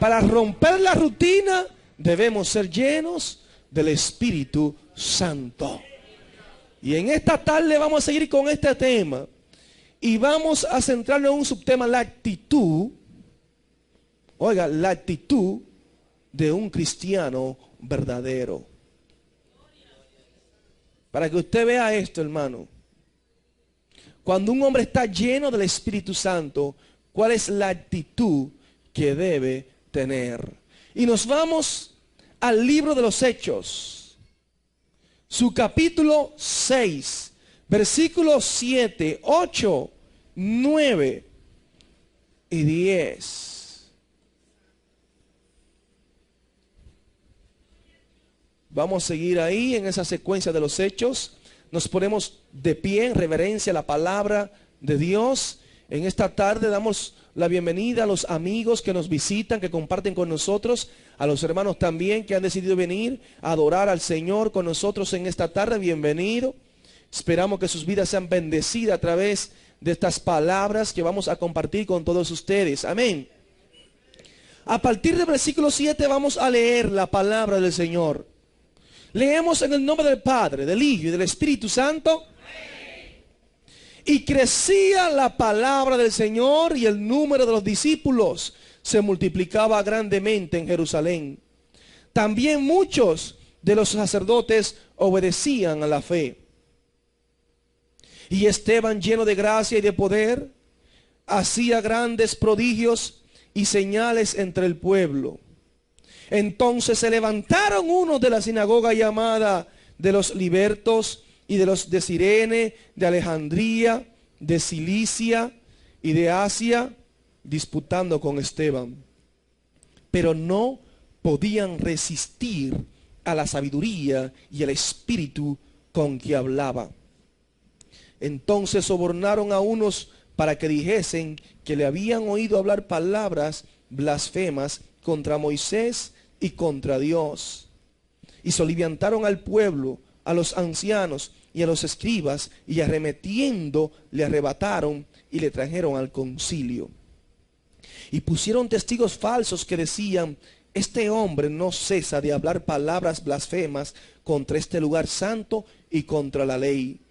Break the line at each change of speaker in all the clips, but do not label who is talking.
Para romper la rutina debemos ser llenos del Espíritu Santo. Y en esta tarde vamos a seguir con este tema. Y vamos a centrarnos en un subtema, la actitud. Oiga, la actitud de un cristiano verdadero. Para que usted vea esto, hermano. Cuando un hombre está lleno del Espíritu Santo, ¿cuál es la actitud que debe tener? Y nos vamos al libro de los Hechos. Su capítulo 6, versículos 7, 8, 9 y 10. Vamos a seguir ahí en esa secuencia de los hechos. Nos ponemos de pie en reverencia a la palabra de Dios. En esta tarde damos la bienvenida a los amigos que nos visitan, que comparten con nosotros, a los hermanos también que han decidido venir a adorar al Señor con nosotros en esta tarde. Bienvenido. Esperamos que sus vidas sean bendecidas a través de estas palabras que vamos a compartir con todos ustedes. Amén. A partir del versículo 7 vamos a leer la palabra del Señor. Leemos en el nombre del Padre, del Hijo y del Espíritu Santo. Y crecía la palabra del Señor y el número de los discípulos se multiplicaba grandemente en Jerusalén. También muchos de los sacerdotes obedecían a la fe. Y Esteban, lleno de gracia y de poder, hacía grandes prodigios y señales entre el pueblo. Entonces se levantaron unos de la sinagoga llamada de los libertos y de los de Cirene, de Alejandría, de Cilicia y de Asia, disputando con Esteban. Pero no podían resistir a la sabiduría y al espíritu con que hablaba. Entonces sobornaron a unos para que dijesen que le habían oído hablar palabras blasfemas contra Moisés y contra Dios. Y soliviantaron al pueblo, a los ancianos y a los escribas, y arremetiendo le arrebataron y le trajeron al concilio. Y pusieron testigos falsos que decían: este hombre no cesa de hablar palabras blasfemas contra este lugar santo y contra la ley.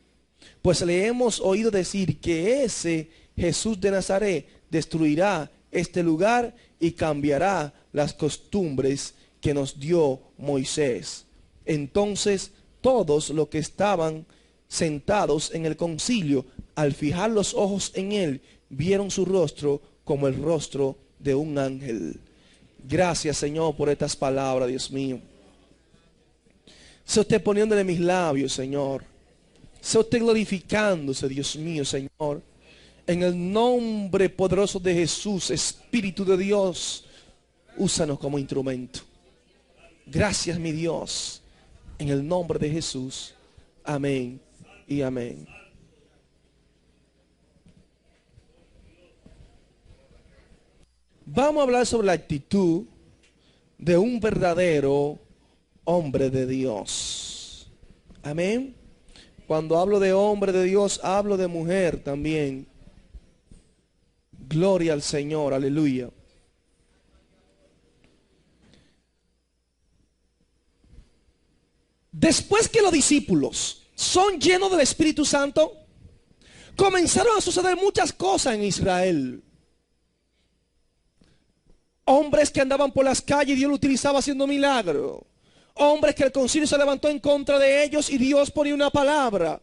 Pues le hemos oído decir que ese Jesús de Nazaret destruirá este lugar y cambiará las costumbres que nos dio Moisés. Entonces todos los que estaban sentados en el concilio, al fijar los ojos en él, vieron su rostro como el rostro de un ángel. Gracias, Señor, por estas palabras, Dios mío. Sea usted poniéndole mis labios, Señor. Sea usted glorificándose, Dios mío, Señor. En el nombre poderoso de Jesús, Espíritu de Dios, úsanos como instrumento. Gracias, mi Dios, en el nombre de Jesús. Amén y amén. Vamos a hablar sobre la actitud de un verdadero hombre de Dios. Amén. Cuando hablo de hombre de Dios, hablo de mujer también. Gloria al Señor, aleluya. Después que los discípulos son llenos del Espíritu Santo, comenzaron a suceder muchas cosas en Israel. Hombres que andaban por las calles y Dios lo utilizaba haciendo milagros. Hombres que el concilio se levantó en contra de ellos y Dios ponía una palabra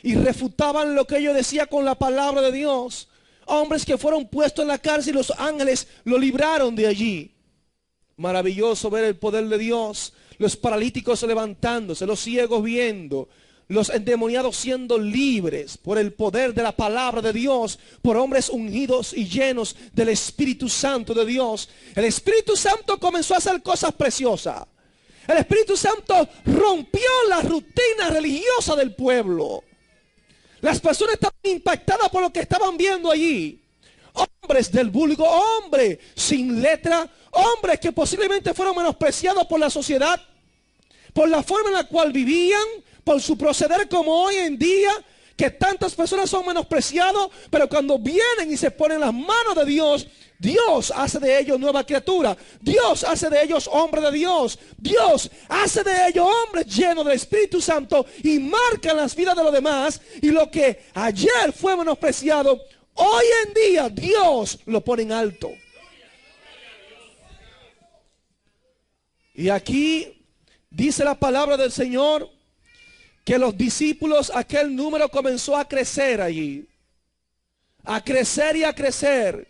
y refutaban lo que ellos decían con la palabra de Dios. Hombres que fueron puestos en la cárcel y los ángeles lo libraron de allí. Maravilloso ver el poder de Dios. Los paralíticos levantándose, los ciegos viendo, los endemoniados siendo libres por el poder de la palabra de Dios, por hombres ungidos y llenos del Espíritu Santo de Dios. El Espíritu Santo comenzó a hacer cosas preciosas. El Espíritu Santo rompió la rutina religiosa del pueblo. Las personas estaban impactadas por lo que estaban viendo allí. Hombres del vulgo, hombres sin letra, hombres que posiblemente fueron menospreciados por la sociedad, por la forma en la cual vivían, por su proceder como hoy en día, que tantas personas son menospreciados, pero cuando vienen y se ponen las manos de Dios, Dios hace de ellos nueva criatura. Dios hace de ellos hombres de Dios. Dios hace de ellos hombres llenos del Espíritu Santo y marcan las vidas de los demás. Y lo que ayer fue menospreciado, hoy en día Dios lo pone en alto. Y aquí dice la palabra del Señor que los discípulos, aquel número comenzó a crecer allí. A crecer y a crecer.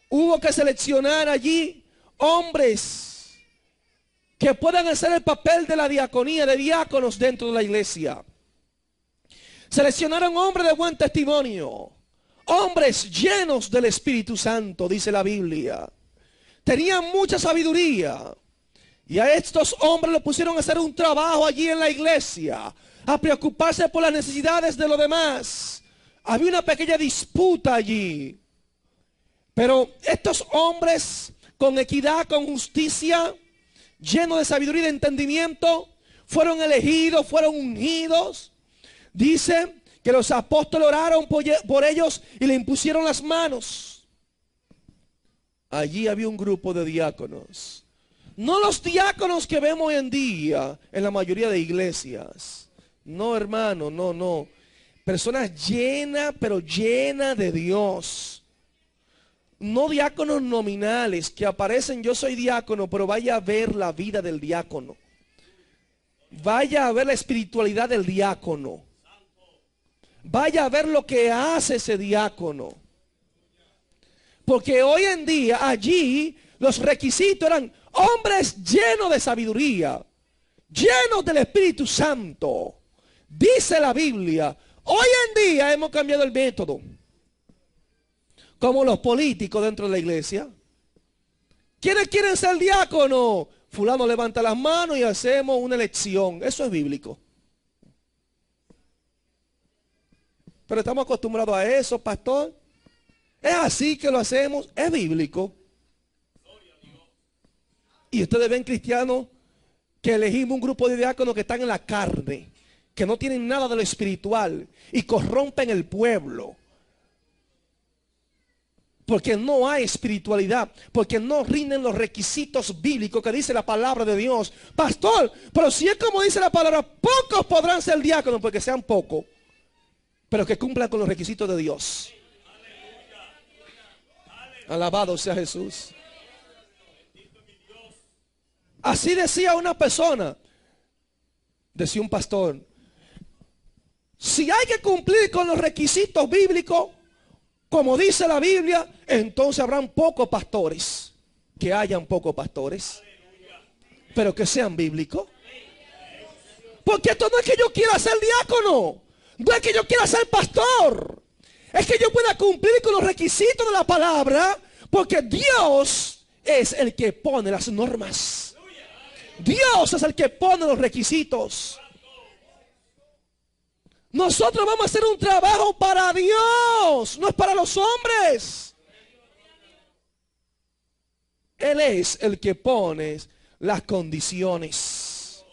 Hubo que seleccionar allí hombres que puedan hacer el papel de la diaconía, de diáconos dentro de la iglesia. Seleccionaron hombres de buen testimonio, hombres llenos del Espíritu Santo, dice la Biblia. Tenían mucha sabiduría. Y a estos hombres los pusieron a hacer un trabajo allí en la iglesia, a preocuparse por las necesidades de los demás. Había una pequeña disputa allí. Pero estos hombres con equidad, con justicia, llenos de sabiduría y de entendimiento, fueron elegidos, fueron ungidos. Dice que los apóstoles oraron por ellos y le impusieron las manos. Allí había un grupo de diáconos. No los diáconos que vemos hoy en día en la mayoría de iglesias. No, hermano, no. Personas llenas, pero llenas de Dios. No diáconos nominales que aparecen, yo soy diácono, pero vaya a ver la vida del diácono. Vaya a ver la espiritualidad del diácono. Vaya a ver lo que hace ese diácono. Porque hoy en día allí los requisitos eran hombres llenos de sabiduría, llenos del Espíritu Santo. Dice la Biblia, hoy en día hemos cambiado el método. Como los políticos dentro de la iglesia. ¿Quiénes quieren ser diácono? Fulano levanta las manos y hacemos una elección. Eso es bíblico. Pero estamos acostumbrados a eso, pastor. Es así que lo hacemos. Es bíblico. Y ustedes ven cristianos que elegimos un grupo de diáconos que están en la carne, que no tienen nada de lo espiritual y corrompen el pueblo. Porque no hay espiritualidad, porque no rinden los requisitos bíblicos que dice la palabra de Dios. Pastor, pero si es como dice la palabra, pocos podrán ser diáconos, porque sean pocos, pero que cumplan con los requisitos de Dios. Alabado sea Jesús. Así decía una persona, decía un pastor, si hay que cumplir con los requisitos bíblicos, como dice la Biblia, entonces habrán pocos pastores. Que hayan pocos pastores, pero que sean bíblicos. Porque esto no es que yo quiera ser diácono, no es que yo quiera ser pastor, es que yo pueda cumplir con los requisitos de la palabra, porque Dios es el que pone las normas. Dios es el que pone los requisitos. Nosotros vamos a hacer un trabajo para Dios, no es para los hombres. Él es el que pone las condiciones.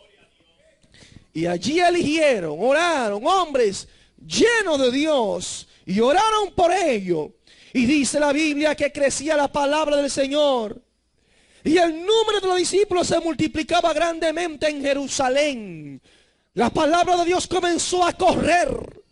Y allí eligieron, oraron, hombres llenos de Dios, y oraron por ello. Y dice la Biblia que crecía la palabra del Señor, y el número de los discípulos se multiplicaba grandemente en Jerusalén. La palabra de Dios comenzó a correr.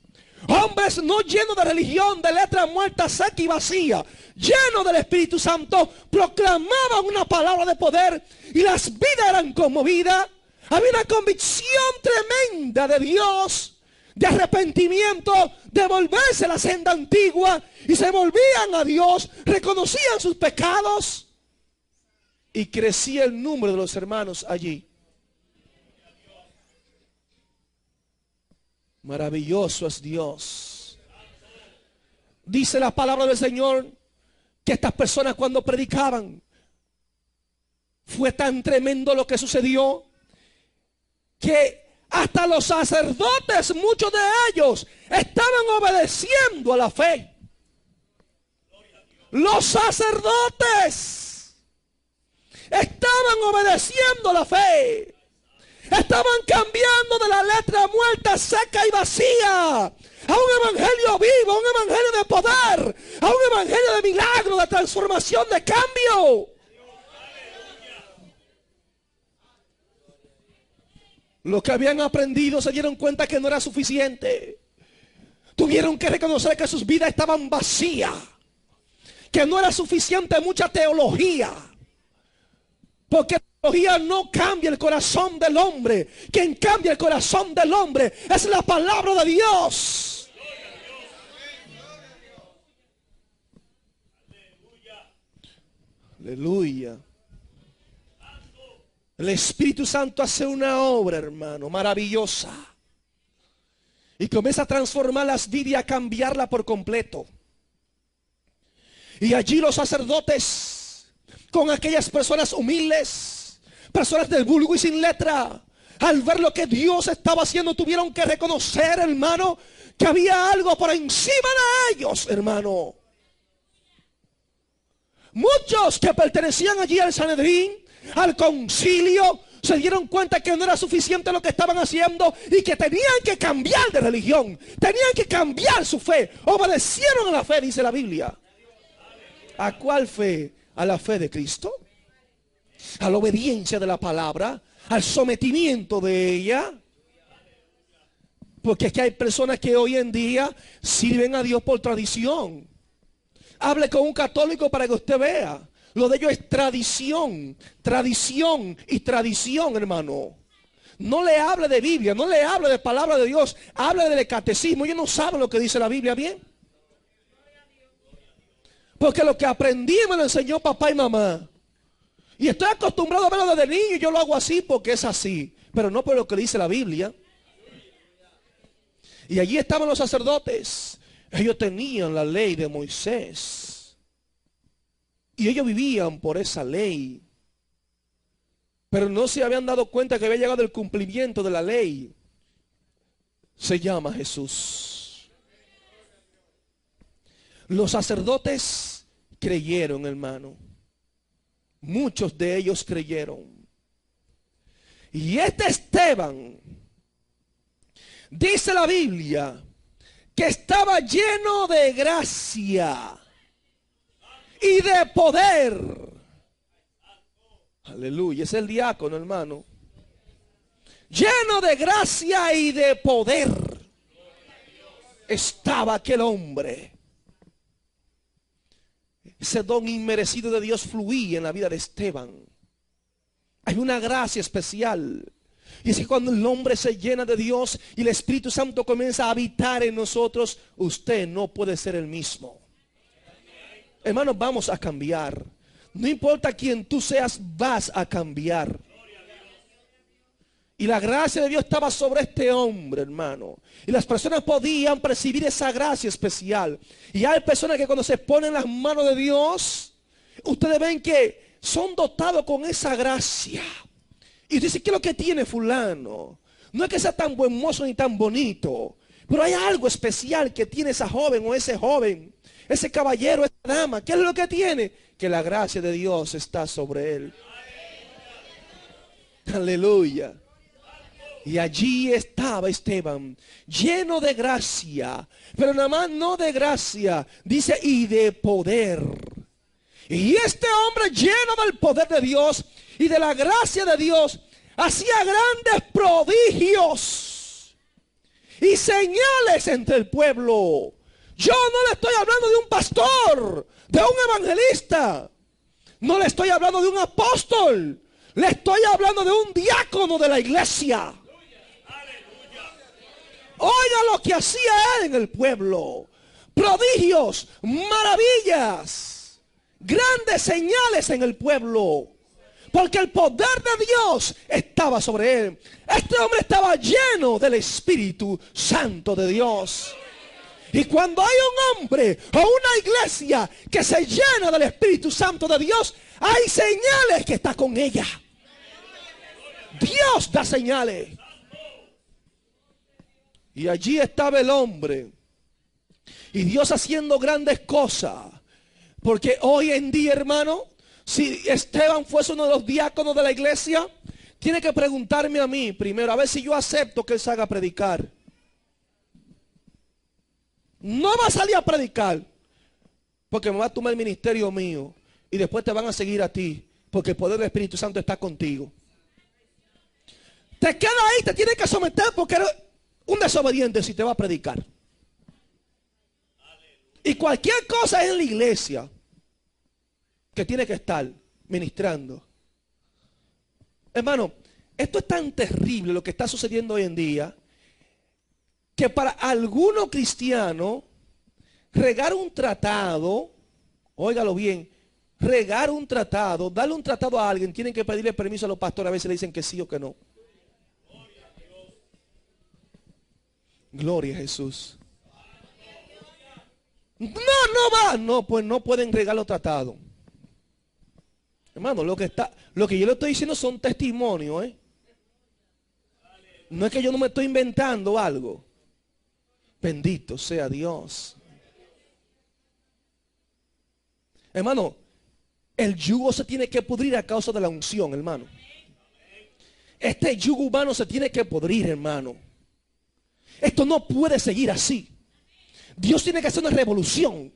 Hombres no llenos de religión, de letra muerta, seca y vacía, llenos del Espíritu Santo, proclamaban una palabra de poder y las vidas eran conmovidas. Había una convicción tremenda de Dios, de arrepentimiento, de volverse a la senda antigua, y se volvían a Dios, reconocían sus pecados, y crecía el número de los hermanos allí. Maravilloso es Dios. Dice la palabra del Señor que estas personas, cuando predicaban, fue tan tremendo lo que sucedió, que hasta los sacerdotes, muchos de ellos, estaban obedeciendo a la fe. Los sacerdotes estaban obedeciendo a la fe. Estaban cambiando de la letra muerta, seca y vacía a un evangelio vivo, a un evangelio de poder, a un evangelio de milagro, de transformación, de cambio. Los que habían aprendido se dieron cuenta que no era suficiente. Tuvieron que reconocer que sus vidas estaban vacías, que no era suficiente mucha teología, porque la teología no cambia el corazón del hombre. Quien cambia el corazón del hombre es la palabra de Dios. Aleluya. El Espíritu Santo hace una obra, hermano, maravillosa. Y comienza a transformar las vidas y a cambiarla por completo. Y allí los sacerdotes, con aquellas personas humildes, personas del vulgo y sin letra, al ver lo que Dios estaba haciendo, tuvieron que reconocer, hermano, que había algo por encima de ellos, hermano. Muchos que pertenecían allí al Sanedrín, al concilio, se dieron cuenta que no era suficiente lo que estaban haciendo y que tenían que cambiar de religión, tenían que cambiar su fe. Obedecieron a la fe, dice la Biblia. ¿A cuál fe? A la fe de Cristo, a la obediencia de la palabra, al sometimiento de ella. Porque es que hay personas que hoy en día sirven a Dios por tradición. Hable con un católico para que usted vea. Lo de ellos es tradición, tradición y tradición, hermano. No le hable de Biblia, no le hable de palabra de Dios, hable del catecismo. Ellos no saben lo que dice la Biblia bien. Porque lo que aprendí me lo enseñó papá y mamá. Y estoy acostumbrado a verlo desde niño y yo lo hago así porque es así. Pero no por lo que dice la Biblia. Y allí estaban los sacerdotes. Ellos tenían la ley de Moisés. Y ellos vivían por esa ley. Pero no se habían dado cuenta que había llegado el cumplimiento de la ley. Se llama Jesús. Los sacerdotes creyeron, hermano. Muchos de ellos creyeron. Y este Esteban, dice la Biblia, que estaba lleno de gracia y de poder. Aleluya, es el diácono, hermano. Lleno de gracia y de poder estaba aquel hombre. Ese don inmerecido de Dios fluía en la vida de Esteban. Hay una gracia especial. Y es que cuando el hombre se llena de Dios y el Espíritu Santo comienza a habitar en nosotros, usted no puede ser el mismo. Hermanos, vamos a cambiar. No importa quién tú seas, vas a cambiar. Y la gracia de Dios estaba sobre este hombre, hermano. Y las personas podían percibir esa gracia especial. Y hay personas que cuando se ponen en las manos de Dios, ustedes ven que son dotados con esa gracia. Y dice, ¿qué es lo que tiene fulano? No es que sea tan buen mozo ni tan bonito, pero hay algo especial que tiene esa joven o ese joven, ese caballero, esa dama. ¿Qué es lo que tiene? Que la gracia de Dios está sobre él. Aleluya. Y allí estaba Esteban, lleno de gracia, pero nada más no de gracia, dice, y de poder. Y este hombre lleno del poder de Dios y de la gracia de Dios, hacía grandes prodigios y señales entre el pueblo. Yo no le estoy hablando de un pastor, de un evangelista. No le estoy hablando de un apóstol. Le estoy hablando de un diácono de la iglesia. Oiga lo que hacía él en el pueblo. Prodigios, maravillas, grandes señales en el pueblo. Porque el poder de Dios estaba sobre él. Este hombre estaba lleno del Espíritu Santo de Dios. Y cuando hay un hombre o una iglesia que se llena del Espíritu Santo de Dios, hay señales que está con ella. Dios da señales. Y allí estaba el hombre. Y Dios haciendo grandes cosas. Porque hoy en día, hermano, si Esteban fuese uno de los diáconos de la iglesia, tiene que preguntarme a mí primero, a ver si yo acepto que él salga a predicar. No va a salir a predicar, porque me va a tomar el ministerio mío y después te van a seguir a ti, porque el poder del Espíritu Santo está contigo. Te queda ahí, te tienes que someter porque eres un desobediente si te va a predicar. Y cualquier cosa en la iglesia que tiene que estar ministrando. Hermano, esto es tan terrible lo que está sucediendo hoy en día, que para algunos cristianos regar un tratado, óigalo bien, regar un tratado, darle un tratado a alguien, tienen que pedirle permiso a los pastores, a veces le dicen que sí o que no. Gloria a Jesús. No va. No, pues no pueden regar los tratados. Hermano, lo que yo le estoy diciendo son testimonios, ¿eh? No es que yo no me estoy inventando algo. Bendito sea Dios. Hermano, el yugo se tiene que pudrir a causa de la unción, hermano. Este yugo humano se tiene que pudrir, hermano. Esto no puede seguir así. Dios tiene que hacer una revolución.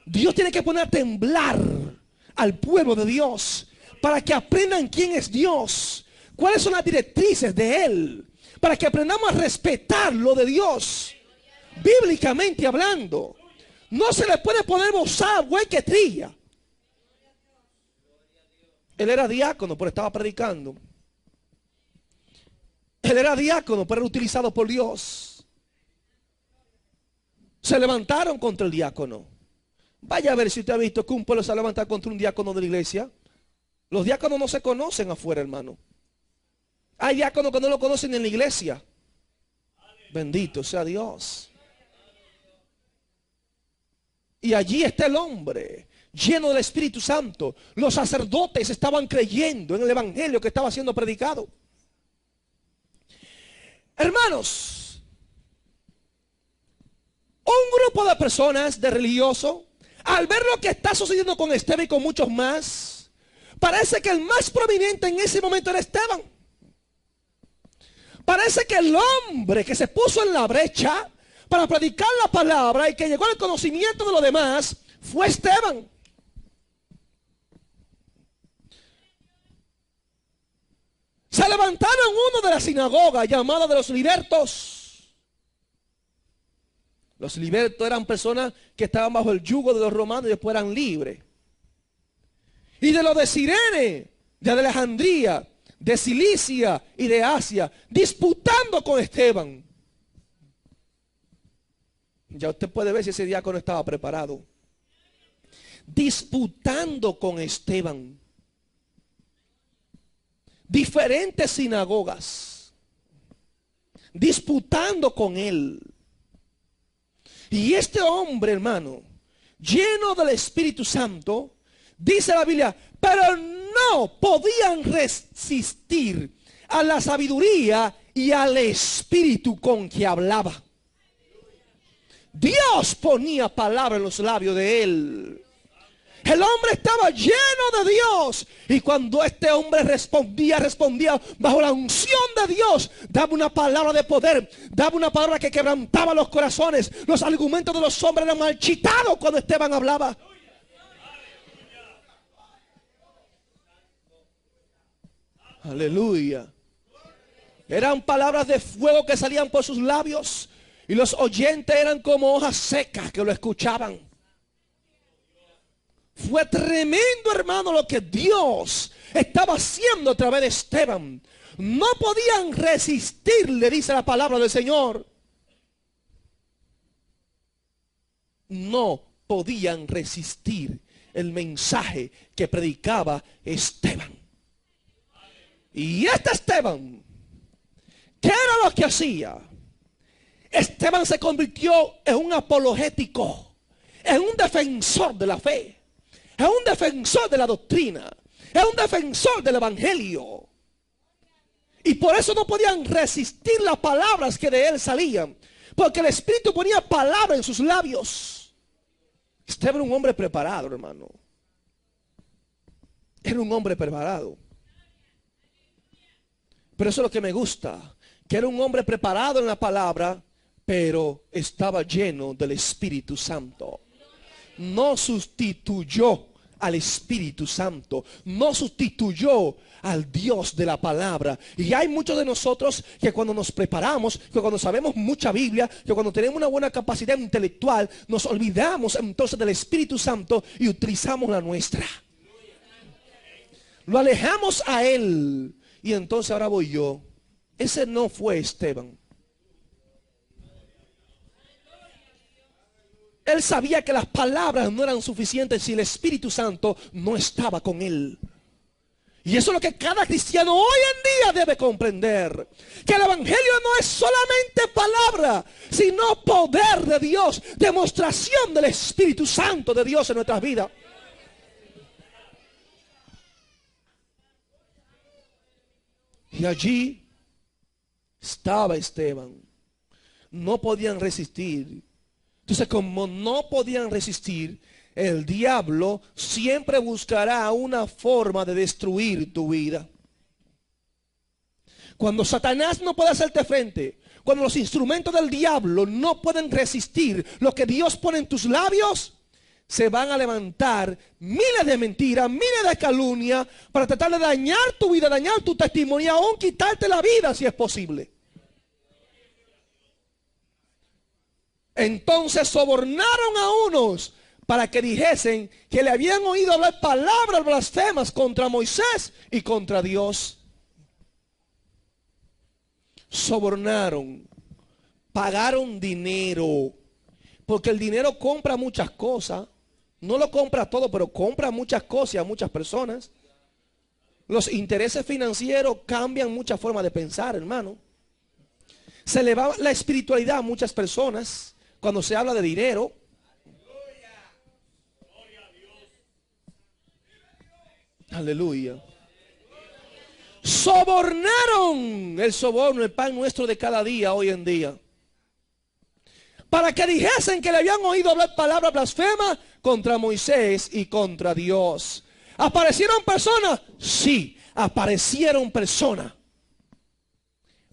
Dios tiene que poner a temblar al pueblo de Dios para que aprendan quién es Dios, cuáles son las directrices de Él, para que aprendamos a respetar lo de Dios, bíblicamente hablando. No se le puede poner bozal, güey, que trilla. Él era diácono, pero estaba predicando. Él era diácono, pero era utilizado por Dios. Se levantaron contra el diácono. Vaya a ver si usted ha visto que un pueblo se levanta contra un diácono de la iglesia. Los diáconos no se conocen afuera, hermano. Hay diáconos que no lo conocen en la iglesia. Bendito sea Dios. Y allí está el hombre, lleno del Espíritu Santo. Los sacerdotes estaban creyendo en el evangelio que estaba siendo predicado. Hermanos, un grupo de personas, de religiosos, al ver lo que está sucediendo con Esteban y con muchos más, parece que el más prominente en ese momento era Esteban. Parece que el hombre que se puso en la brecha para predicar la palabra y que llegó al conocimiento de los demás fue Esteban. Se levantaron uno de la sinagoga llamada de los libertos. Los libertos eran personas que estaban bajo el yugo de los romanos y después eran libres. Y de los de Cirene, de Alejandría, de Cilicia y de Asia, disputando con Esteban. Ya usted puede ver si ese diácono estaba preparado. Disputando con Esteban. Diferentes sinagogas. Disputando con él. Y este hombre, hermano, lleno del Espíritu Santo, dice la Biblia, pero no podían resistir a la sabiduría y al espíritu con que hablaba. Dios ponía palabra en los labios de él. El hombre estaba lleno de Dios. Y cuando este hombre respondía bajo la unción de Dios. Daba una palabra de poder. Daba una palabra que quebrantaba los corazones. Los argumentos de los hombres eran marchitados cuando Esteban hablaba. Aleluya. Eran palabras de fuego que salían por sus labios. Y los oyentes eran como hojas secas que lo escuchaban. Fue tremendo, hermano, lo que Dios estaba haciendo a través de Esteban. No podían resistirle, dice la palabra del Señor. No podían resistir el mensaje que predicaba Esteban. Y este Esteban, ¿qué era lo que hacía? Esteban se convirtió en un apologético, en un defensor de la fe. Es un defensor de la doctrina. Es un defensor del evangelio. Y por eso no podían resistir las palabras que de él salían. Porque el Espíritu ponía palabra en sus labios. Esteban era un hombre preparado, hermano. Era un hombre preparado. Pero eso es lo que me gusta, que era un hombre preparado en la palabra, pero estaba lleno del Espíritu Santo. No sustituyó al Espíritu Santo, no sustituyó al Dios de la palabra. Y hay muchos de nosotros que cuando nos preparamos, que cuando sabemos mucha Biblia, que cuando tenemos una buena capacidad intelectual, nos olvidamos entonces del Espíritu Santo y utilizamos la nuestra. Lo alejamos a Él. Y entonces ahora voy yo. Ese no fue Esteban. Él sabía que las palabras no eran suficientes si el Espíritu Santo no estaba con él. Y eso es lo que cada cristiano hoy en día debe comprender. Que el evangelio no es solamente palabra, sino poder de Dios. Demostración del Espíritu Santo de Dios en nuestras vidas. Y allí estaba Esteban. No podían resistir. Entonces, como no podían resistir, el diablo siempre buscará una forma de destruir tu vida. Cuando Satanás no puede hacerte frente, cuando los instrumentos del diablo no pueden resistir lo que Dios pone en tus labios, se van a levantar miles de mentiras, miles de calumnias para tratar de dañar tu vida, dañar tu testimonio y aún quitarte la vida si es posible. Entonces sobornaron a unos para que dijesen que le habían oído hablar palabras blasfemas contra Moisés y contra Dios. Sobornaron, pagaron dinero, porque el dinero compra muchas cosas. No lo compra todo, pero compra muchas cosas a muchas personas. Los intereses financieros cambian muchas formas de pensar, hermano. Se le va la espiritualidad a muchas personas cuando se habla de dinero. Aleluya. Sobornaron, el soborno, el pan nuestro de cada día hoy en día, para que dijesen que le habían oído hablar palabras blasfemas contra Moisés y contra Dios. ¿Aparecieron personas? Sí, aparecieron personas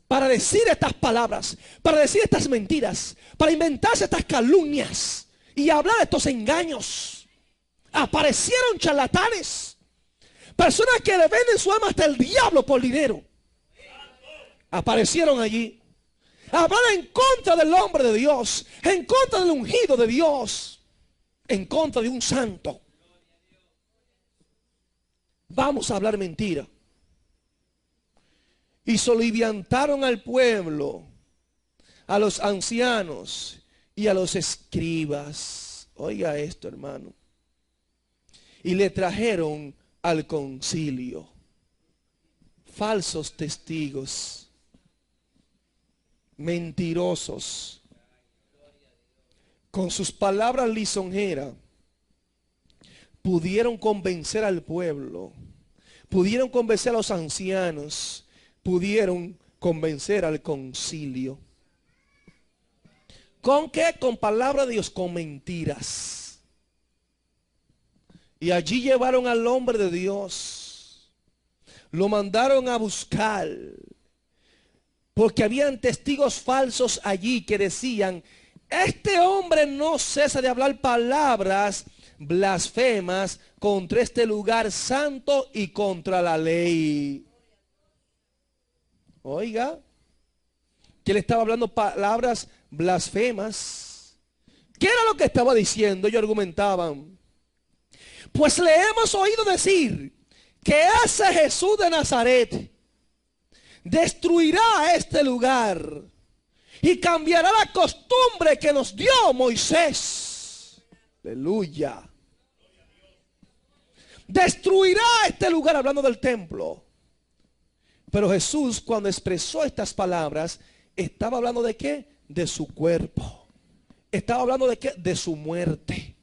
para decir estas palabras, para decir estas mentiras, para inventarse estas calumnias y hablar de estos engaños. Aparecieron charlatanes, personas que le venden su alma hasta el diablo por dinero. Aparecieron allí. Hablar en contra del hombre de Dios, en contra del ungido de Dios, en contra de un santo. Vamos a hablar mentira. Y soliviantaron al pueblo, a los ancianos y a los escribas. Oiga esto, hermano. Y le trajeron al concilio falsos testigos, mentirosos, con sus palabras lisonjeras, pudieron convencer al pueblo, pudieron convencer a los ancianos, pudieron convencer al concilio. ¿Con qué? Con palabra de Dios, con mentiras. Y allí llevaron al hombre de Dios, lo mandaron a buscar, porque habían testigos falsos allí que decían: este hombre no cesa de hablar palabras blasfemas contra este lugar santo y contra la ley. Oiga, que le estaba hablando palabras blasfemas. ¿Qué era lo que estaba diciendo? Ellos argumentaban: pues le hemos oído decir que ese Jesús de Nazaret destruirá este lugar y cambiará la costumbre que nos dio Moisés. Aleluya. Destruirá este lugar, hablando del templo. Pero Jesús, cuando expresó estas palabras, estaba hablando de qué? De su cuerpo. Estaba hablando de qué? De su muerte.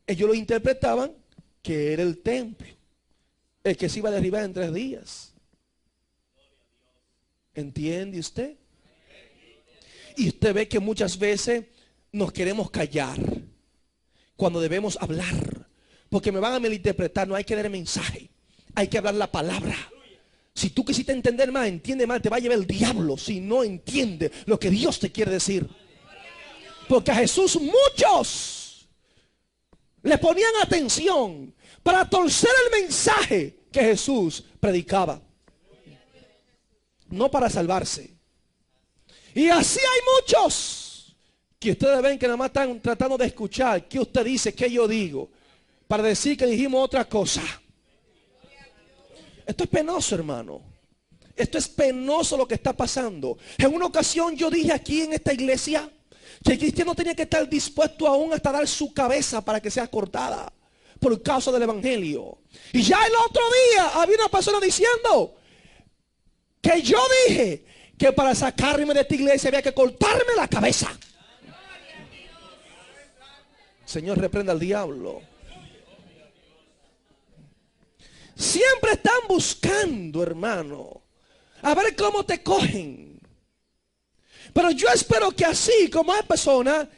Ellos lo interpretaban que era el templo, el que se iba a derribar en 3 días. ¿Entiende usted? Y usted ve que muchas veces nos queremos callar cuando debemos hablar, porque me van a malinterpretar. No hay que dar el mensaje, hay que hablar la palabra. Si tú quisiste entender más, entiende más, te va a llevar el diablo si no entiende lo que Dios te quiere decir. Porque a Jesús muchos le ponían atención para torcer el mensaje que Jesús predicaba, no para salvarse. Y así hay muchos que ustedes ven que nada más están tratando de escuchar qué usted dice, qué yo digo, para decir que dijimos otra cosa. Esto es penoso, hermano. Esto es penoso lo que está pasando. En una ocasión yo dije aquí en esta iglesia que el cristiano tenía que estar dispuesto aún hasta dar su cabeza para que sea cortada por causa del evangelio. Y ya el otro día había una persona diciendo que yo dije que para sacarme de esta iglesia había que cortarme la cabeza. Señor, reprenda al diablo. Siempre están buscando, hermano, a ver cómo te cogen. Pero yo espero que así como hay personas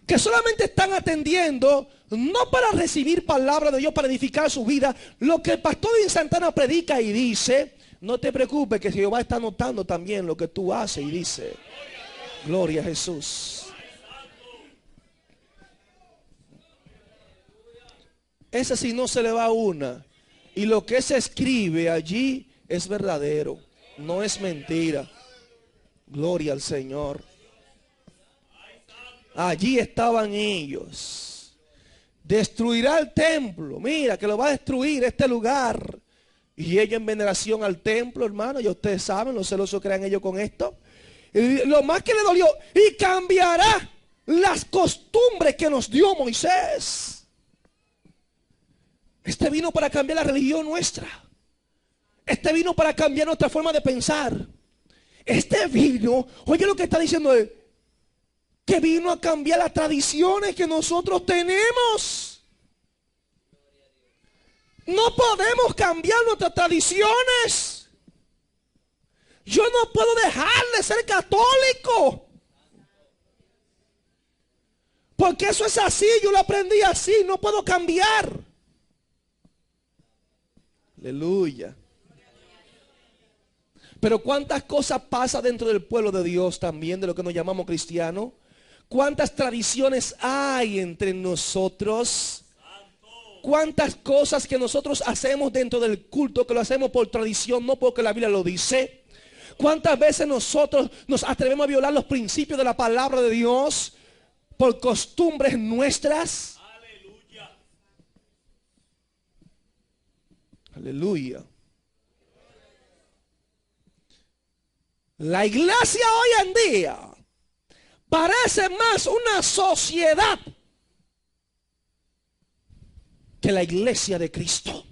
que solamente están atendiendo, no para recibir palabra de Dios, para edificar su vida, lo que el pastor de Santana predica y dice, no te preocupes que Jehová está notando también lo que tú haces y dice. Gloria a Jesús. Ese sí no se le va una. Y lo que se escribe allí es verdadero, no es mentira. Gloria al Señor. Allí estaban ellos. Destruirá el templo. Mira que lo va a destruir este lugar. Y ellos en veneración al templo, hermano. Ya ustedes saben, los celosos que eran ellos con esto. Y lo más que le dolió. Y cambiará las costumbres que nos dio Moisés. Este vino para cambiar la religión nuestra. Este vino para cambiar nuestra forma de pensar. Este vino, oye lo que está diciendo él, que vino a cambiar las tradiciones que nosotros tenemos. No podemos cambiar nuestras tradiciones. Yo no puedo dejar de ser católico. Porque eso es así, yo lo aprendí así, no puedo cambiar. Aleluya. Pero cuántas cosas pasan dentro del pueblo de Dios también, de lo que nos llamamos cristianos. Cuántas tradiciones hay entre nosotros. Cuántas cosas que nosotros hacemos dentro del culto, que lo hacemos por tradición, no porque la Biblia lo dice. Cuántas veces nosotros nos atrevemos a violar los principios de la palabra de Dios por costumbres nuestras. Aleluya. La iglesia hoy en día parece más una sociedad que la iglesia de Cristo.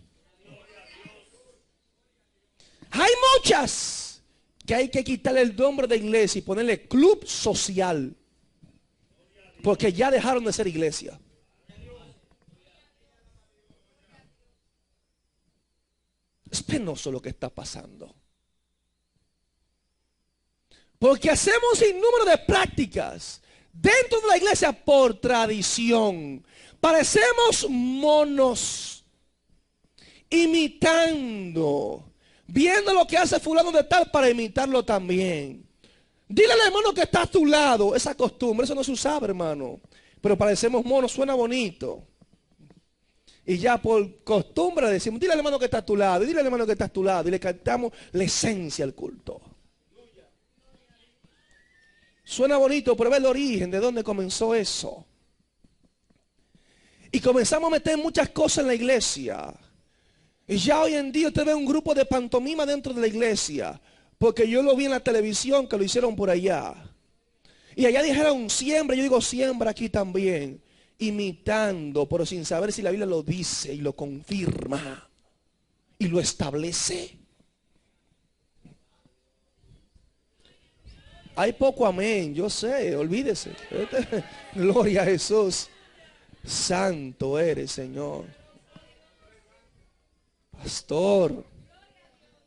Hay muchas que hay que quitarle el nombre de iglesia y ponerle club social, porque ya dejaron de ser iglesia. Es penoso lo que está pasando. Porque hacemos sin número de prácticas dentro de la iglesia por tradición. Parecemos monos, imitando, viendo lo que hace fulano de tal para imitarlo también. Dile al hermano que está a tu lado, esa costumbre, eso no se usaba, hermano. Pero parecemos monos, suena bonito. Y ya por costumbre decimos, dile al hermano que está a tu lado, dile al hermano que está a tu lado. Y le cantamos la esencia al culto. Suena bonito, pero ve el origen, de dónde comenzó eso. Y comenzamos a meter muchas cosas en la iglesia. Y ya hoy en día usted ve un grupo de pantomima dentro de la iglesia. Porque yo lo vi en la televisión que lo hicieron por allá. Y allá dijeron siembra, yo digo siembra aquí también. Imitando, pero sin saber si la Biblia lo dice y lo confirma y lo establece. Hay poco amén, yo sé, olvídese. Gloria a Jesús. Santo eres, Señor. Pastor,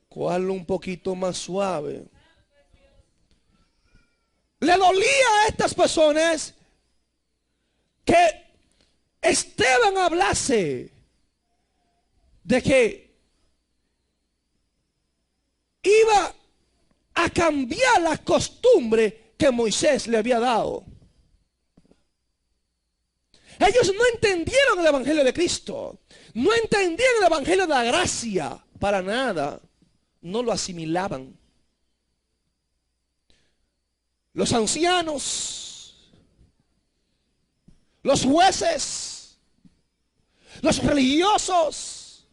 ¿cuál un poquito más suave? Le dolía a estas personas que Esteban hablase de que iba a cambiar la costumbre que Moisés le había dado. Ellos no entendieron el evangelio de Cristo. No entendían el evangelio de la gracia. Para nada. No lo asimilaban. Los ancianos, los jueces, los religiosos,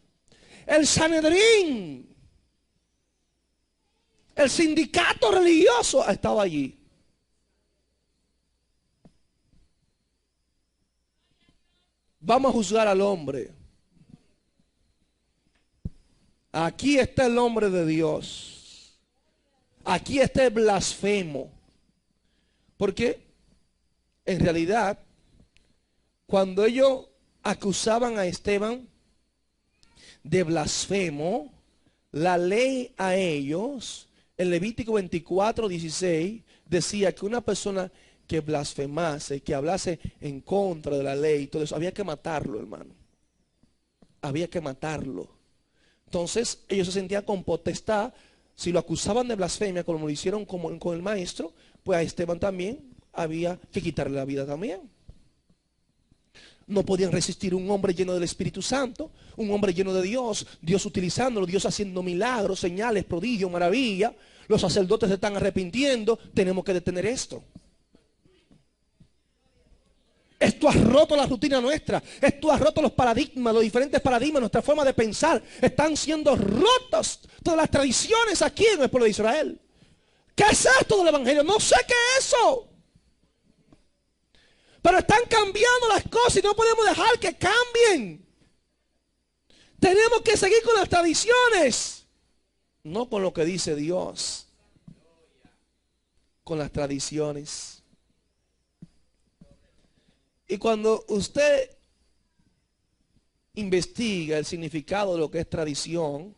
el Sanedrín, el sindicato religioso estaba allí. Vamos a juzgar al hombre. Aquí está el hombre de Dios. Aquí está el blasfemo. Porque en realidad, cuando ellos acusaban a Esteban de blasfemo, la ley a ellos, en Levítico 24:16, decía que una persona que blasfemase, que hablase en contra de la ley, todo eso, había que matarlo, hermano. Había que matarlo. Entonces, ellos se sentían con potestad. Si lo acusaban de blasfemia, como lo hicieron con el maestro, pues a Esteban también había que quitarle la vida también. No podían resistir un hombre lleno del Espíritu Santo, un hombre lleno de Dios, Dios utilizándolo, Dios haciendo milagros, señales, prodigios, maravillas. Los sacerdotes se están arrepintiendo. Tenemos que detener esto. Esto ha roto la rutina nuestra. Esto ha roto los paradigmas, los diferentes paradigmas, nuestra forma de pensar. Están siendo rotos todas las tradiciones aquí en el pueblo de Israel. ¿Qué es esto del evangelio? No sé qué es eso. Pero están cambiando las cosas y no podemos dejar que cambien. Tenemos que seguir con las tradiciones. No con lo que dice Dios. Con las tradiciones. Y cuando usted investiga el significado de lo que es tradición,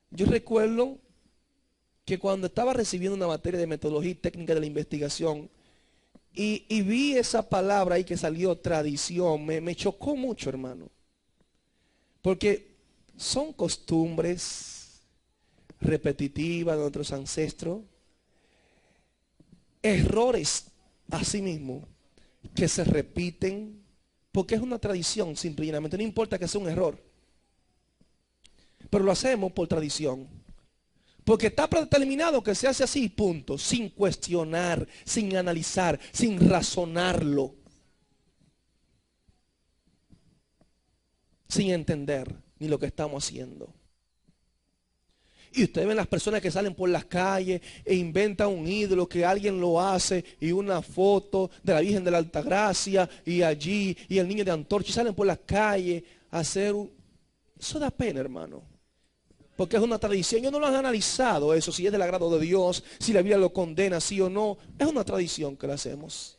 yo recuerdo que cuando estaba recibiendo una materia de metodología y técnica de la investigación y vi esa palabra ahí que salió tradición, me chocó mucho, hermano. Porque son costumbres repetitivas de nuestros ancestros, errores así mismo que se repiten, porque es una tradición simple y llanamente. No importa que sea un error, pero lo hacemos por tradición, porque está predeterminado que se hace así, punto, sin cuestionar, sin analizar, sin razonarlo, sin entender ni lo que estamos haciendo. Y ustedes ven las personas que salen por las calles e inventan un ídolo que alguien lo hace y una foto de la Virgen de la Altagracia y allí y el niño de antorcha y salen por las calles a hacer un... Eso da pena, hermano. Porque es una tradición. Ellos no lo han analizado eso, si es del agrado de Dios, si la Biblia lo condena, sí o no. Es una tradición que lo hacemos.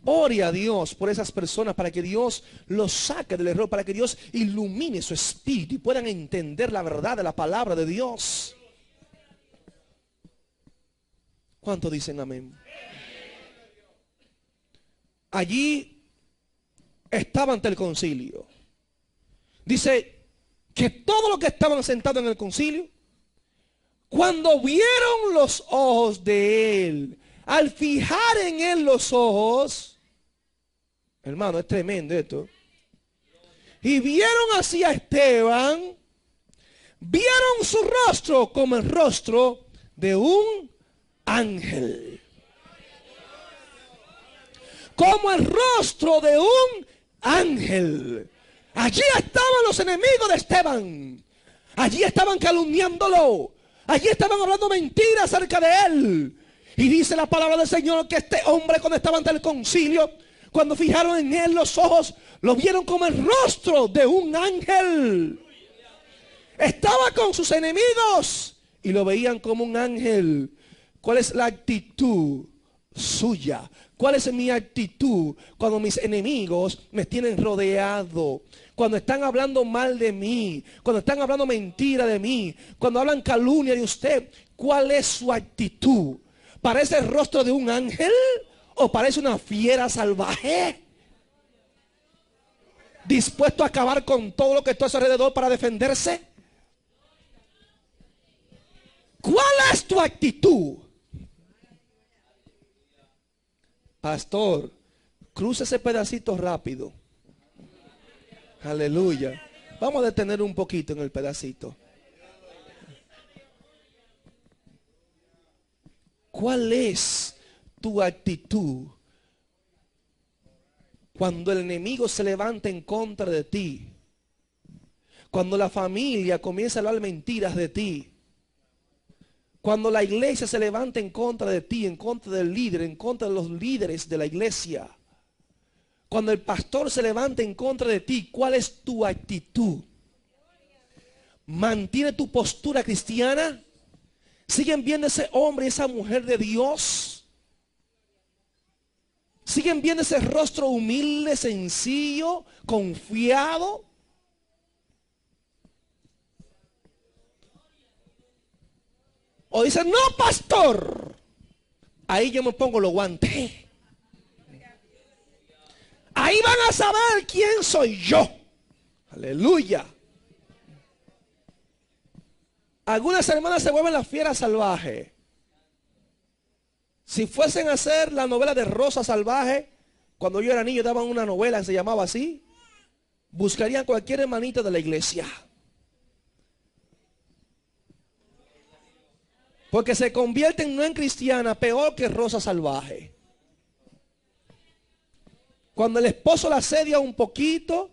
Ore a Dios por esas personas para que Dios los saque del error, para que Dios ilumine su espíritu y puedan entender la verdad de la palabra de Dios. ¿Cuántos dicen amén? Allí estaba ante el concilio. Dice que todos los que estaban sentados en el concilio, cuando vieron los ojos de él, al fijar en él los ojos, hermano, es tremendo esto. Y vieron así a Esteban, vieron su rostro como el rostro de un ángel. Como el rostro de un ángel. Allí estaban los enemigos de Esteban. Allí estaban calumniándolo. Allí estaban hablando mentiras acerca de él. Y dice la palabra del Señor que este hombre, cuando estaba ante el concilio, cuando fijaron en él los ojos, lo vieron como el rostro de un ángel. Estaba con sus enemigos y lo veían como un ángel. ¿Cuál es la actitud suya? ¿Cuál es mi actitud cuando mis enemigos me tienen rodeado? Cuando están hablando mal de mí, cuando están hablando mentira de mí, cuando hablan calumnia de usted, ¿cuál es su actitud? ¿Parece el rostro de un ángel o parece una fiera salvaje? dispuesto a acabar con todo lo que está a su alrededor para defenderse? ¿Cuál es tu actitud? Pastor, cruce ese pedacito rápido. Aleluya. Vamos a detener un poquito en el pedacito. ¿Cuál es tu actitud cuando el enemigo se levanta en contra de ti? Cuando la familia comienza a hablar mentiras de ti. Cuando la iglesia se levanta en contra de ti, en contra del líder, en contra de los líderes de la iglesia. Cuando el pastor se levanta en contra de ti, ¿cuál es tu actitud? ¿Mantiene tu postura cristiana? ¿Siguen viendo ese hombre y esa mujer de Dios? ¿Siguen viendo ese rostro humilde, sencillo, confiado? O dicen, no, pastor. Ahí yo me pongo los guantes. Ahí van a saber quién soy yo. Aleluya. Algunas hermanas se vuelven las fieras salvajes. Si fuesen a hacer la novela de Rosa Salvaje, cuando yo era niño daban una novela que se llamaba así, buscarían cualquier hermanita de la iglesia. Porque se convierten no en cristiana, peor que Rosa Salvaje. Cuando el esposo la asedia un poquito,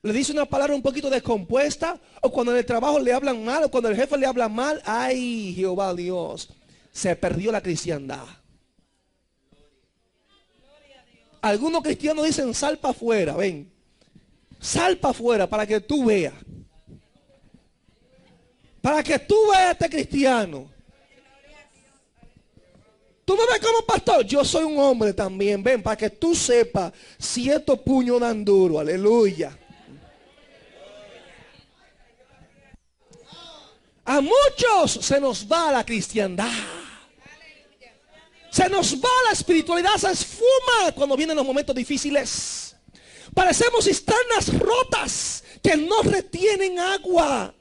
le dice una palabra un poquito descompuesta, o cuando en el trabajo le hablan mal, o cuando el jefe le habla mal, ay, Jehová Dios, se perdió la cristiandad. Algunos cristianos dicen, sal para afuera, ven, sal para afuera para que tú veas. Para que tú veas este cristiano. Tú me ves como pastor, yo soy un hombre también, ven, para que tú sepas si estos puños dan duro, aleluya. A muchos se nos va la cristiandad. Se nos va la espiritualidad, se esfuma cuando vienen los momentos difíciles. Parecemos cisternas rotas que no retienen agua.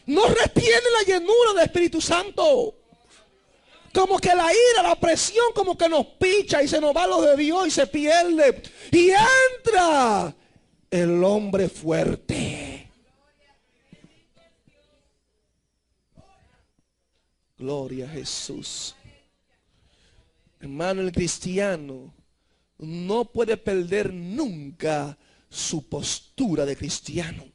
No retienen la llenura del Espíritu Santo. Como que la ira, la presión como que nos picha y se nos va lo de Dios y se pierde. Y entra el hombre fuerte. Gloria a Jesús. Hermano, el cristiano no puede perder nunca su postura de cristiano.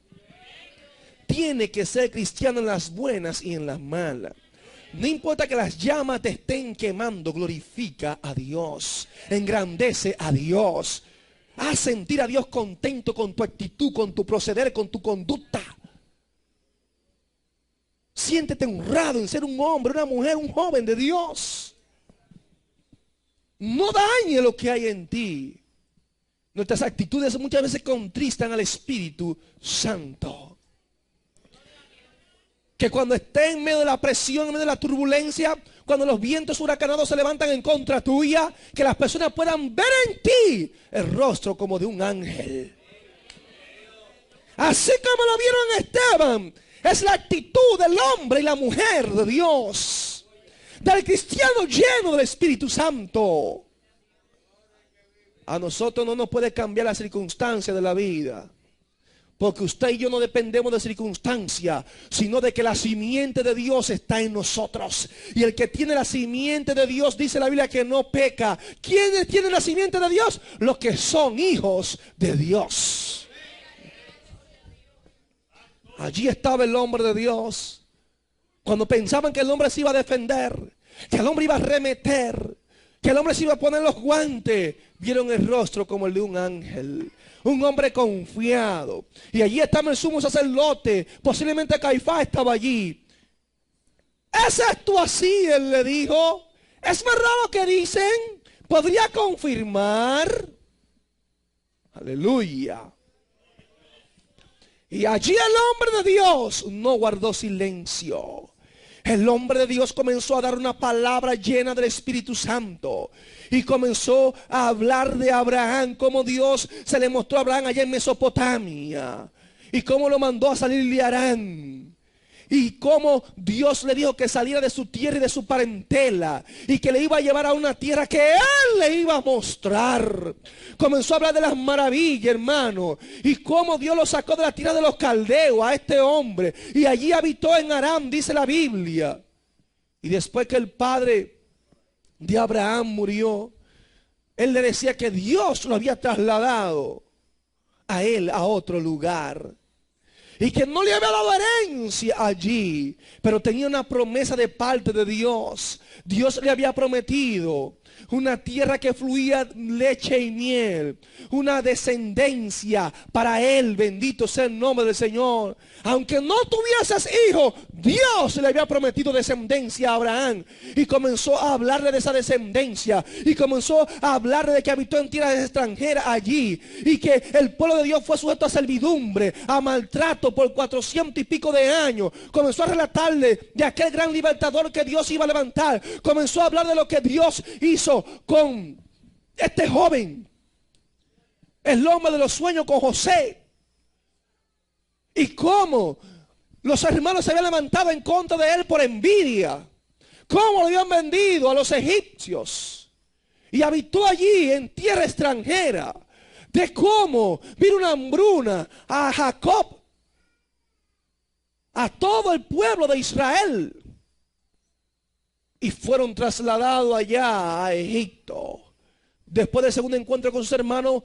Tiene que ser cristiano en las buenas y en las malas. No importa que las llamas te estén quemando, glorifica a Dios, engrandece a Dios. Haz sentir a Dios contento con tu actitud, con tu proceder, con tu conducta. Siéntete honrado en ser un hombre, una mujer, un joven de Dios. No dañe lo que hay en ti. Nuestras actitudes muchas veces contristan al Espíritu Santo. Que cuando esté en medio de la presión, en medio de la turbulencia, cuando los vientos huracanados se levantan en contra tuya, que las personas puedan ver en ti el rostro como de un ángel. Así como lo vieron en Esteban, es la actitud del hombre y la mujer de Dios, del cristiano lleno del Espíritu Santo. A nosotros no nos puede cambiar la circunstancia de la vida. Porque usted y yo no dependemos de circunstancia, sino de que la simiente de Dios está en nosotros. Y el que tiene la simiente de Dios, dice la Biblia, que no peca. ¿Quiénes tienen la simiente de Dios? Los que son hijos de Dios. Allí estaba el hombre de Dios. Cuando pensaban que el hombre se iba a defender, que el hombre iba a arremeter, que el hombre se iba a poner los guantes, vieron el rostro como el de un ángel. Un hombre confiado. Y allí estaba el sumo sacerdote. Posiblemente Caifás estaba allí. ¿Es esto así? Él le dijo. ¿Es verdad lo que dicen? ¿Podría confirmar? Aleluya. Y allí el hombre de Dios no guardó silencio. El hombre de Dios comenzó a dar una palabra llena del Espíritu Santo. Y comenzó a hablar de Abraham, como Dios se le mostró a Abraham allá en Mesopotamia. Y cómo lo mandó a salir de Harán. Y cómo Dios le dijo que saliera de su tierra y de su parentela. Y que le iba a llevar a una tierra que Él le iba a mostrar. Comenzó a hablar de las maravillas, hermano. Y cómo Dios lo sacó de la tierra de los caldeos a este hombre. Y allí habitó en Aram, dice la Biblia. Y después que el padre de Abraham murió, él le decía que Dios lo había trasladado a él a otro lugar. Y que no le había dado herencia allí, pero tenía una promesa de parte de Dios. Dios le había prometido una tierra que fluía leche y miel, una descendencia para él, bendito sea el nombre del Señor. Aunque no tuvieses hijo, Dios le había prometido descendencia a Abraham. Y comenzó a hablarle de esa descendencia. Y comenzó a hablarle de que habitó en tierras extranjeras allí. Y que el pueblo de Dios fue sujeto a servidumbre, a maltrato por 400 y pico de años. Comenzó a relatarle de aquel gran libertador que Dios iba a levantar. Comenzó a hablar de lo que Dios hizo con este joven, el hombre de los sueños, con José. Y cómo los hermanos se habían levantado en contra de él por envidia. Cómo lo habían vendido a los egipcios. Y habitó allí en tierra extranjera. De cómo vino una hambruna a Jacob, a todo el pueblo de Israel. Y fueron trasladados allá a Egipto. Después del segundo encuentro con sus hermanos,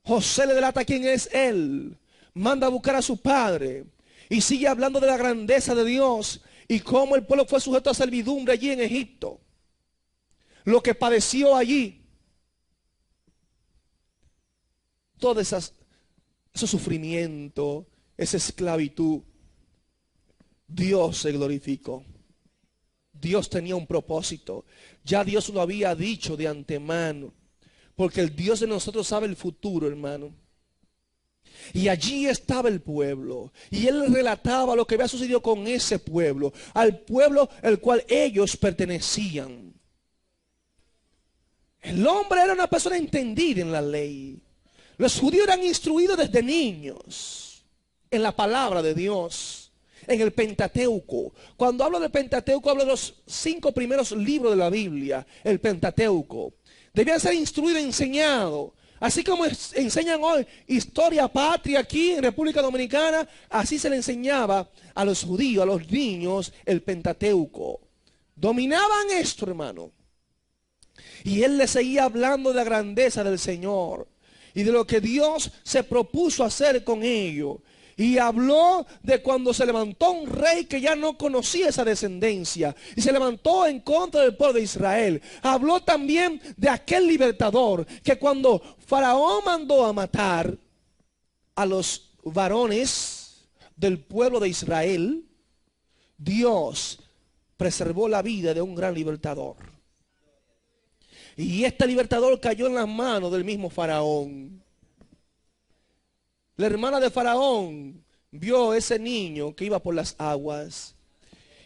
José le delata quién es él. Manda a buscar a su padre. Y sigue hablando de la grandeza de Dios. Y cómo el pueblo fue sujeto a servidumbre allí en Egipto. Lo que padeció allí. Todo ese sufrimiento, esa esclavitud. Dios se glorificó. Dios tenía un propósito. Ya Dios lo había dicho de antemano. Porque el Dios de nosotros sabe el futuro, hermano. Y allí estaba el pueblo. Y él relataba lo que había sucedido con ese pueblo. Al pueblo al cual ellos pertenecían. El hombre era una persona entendida en la ley. Los judíos eran instruidos desde niños en la palabra de Dios, en el Pentateuco. Cuando hablo del Pentateuco, hablo de los 5 primeros libros de la Biblia, el Pentateuco. Debían ser instruidos, enseñados. Así como enseñan hoy historia patria aquí en República Dominicana, así se le enseñaba a los judíos, a los niños, el Pentateuco. Dominaban esto, hermano. Y él le seguía hablando de la grandeza del Señor y de lo que Dios se propuso hacer con ellos. Y habló de cuando se levantó un rey que ya no conocía esa descendencia. Y se levantó en contra del pueblo de Israel. Habló también de aquel libertador que cuando Faraón mandó a matar a los varones del pueblo de Israel, Dios preservó la vida de un gran libertador. Y este libertador cayó en las manos del mismo Faraón. La hermana de Faraón vio a ese niño que iba por las aguas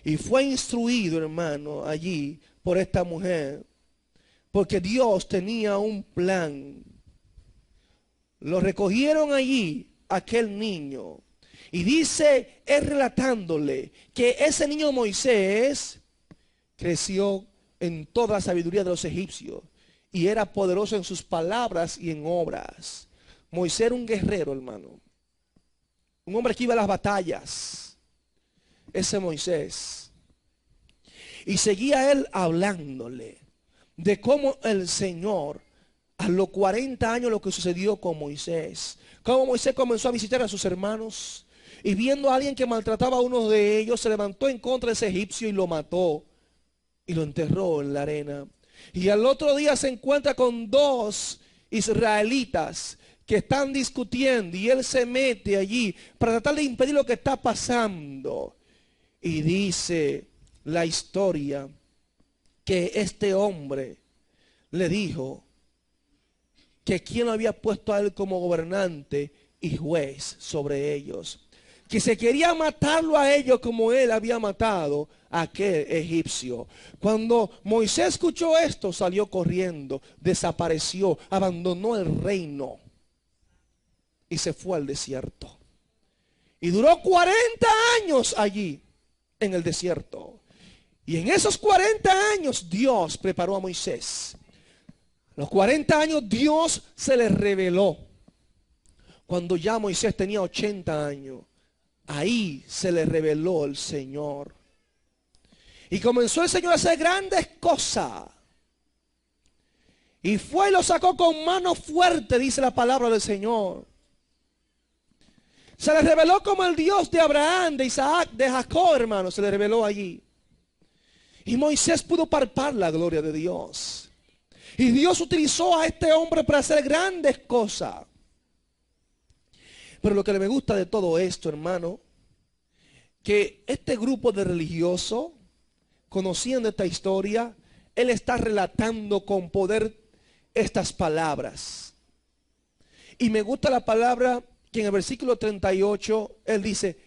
y fue instruido, hermano, allí por esta mujer, porque Dios tenía un plan. Lo recogieron allí, aquel niño, y dice él relatándole que ese niño Moisés creció en toda la sabiduría de los egipcios y era poderoso en sus palabras y en obras. Moisés era un guerrero, hermano. Un hombre que iba a las batallas. Ese Moisés. Y seguía él hablándole de cómo el Señor, a los 40 años, lo que sucedió con Moisés. Cómo Moisés comenzó a visitar a sus hermanos. Y viendo a alguien que maltrataba a uno de ellos, se levantó en contra de ese egipcio y lo mató. Y lo enterró en la arena. Y al otro día se encuentra con 2 israelitas que están discutiendo y él se mete allí para tratar de impedir lo que está pasando. Y dice la historia que este hombre le dijo que quién lo había puesto a él como gobernante y juez sobre ellos. que se quería matarlo a ellos como él había matado a aquel egipcio. Cuando Moisés escuchó esto, salió corriendo, desapareció, abandonó el reino y se fue al desierto. Y duró 40 años allí en el desierto. Y en esos 40 años Dios preparó a Moisés. A los 40 años Dios se le reveló. Cuando ya Moisés tenía 80 años, ahí se le reveló el Señor. Y comenzó el Señor a hacer grandes cosas. Y fue y lo sacó con mano fuerte, dice la palabra del Señor. Se le reveló como el Dios de Abraham, de Isaac, de Jacob, hermano. Se le reveló allí. Y Moisés pudo palpar la gloria de Dios. Y Dios utilizó a este hombre para hacer grandes cosas. Pero lo que me gusta de todo esto, hermano, que este grupo de religiosos, conociendo esta historia, él está relatando con poder estas palabras. Y me gusta la palabra que en el versículo 38, él dice,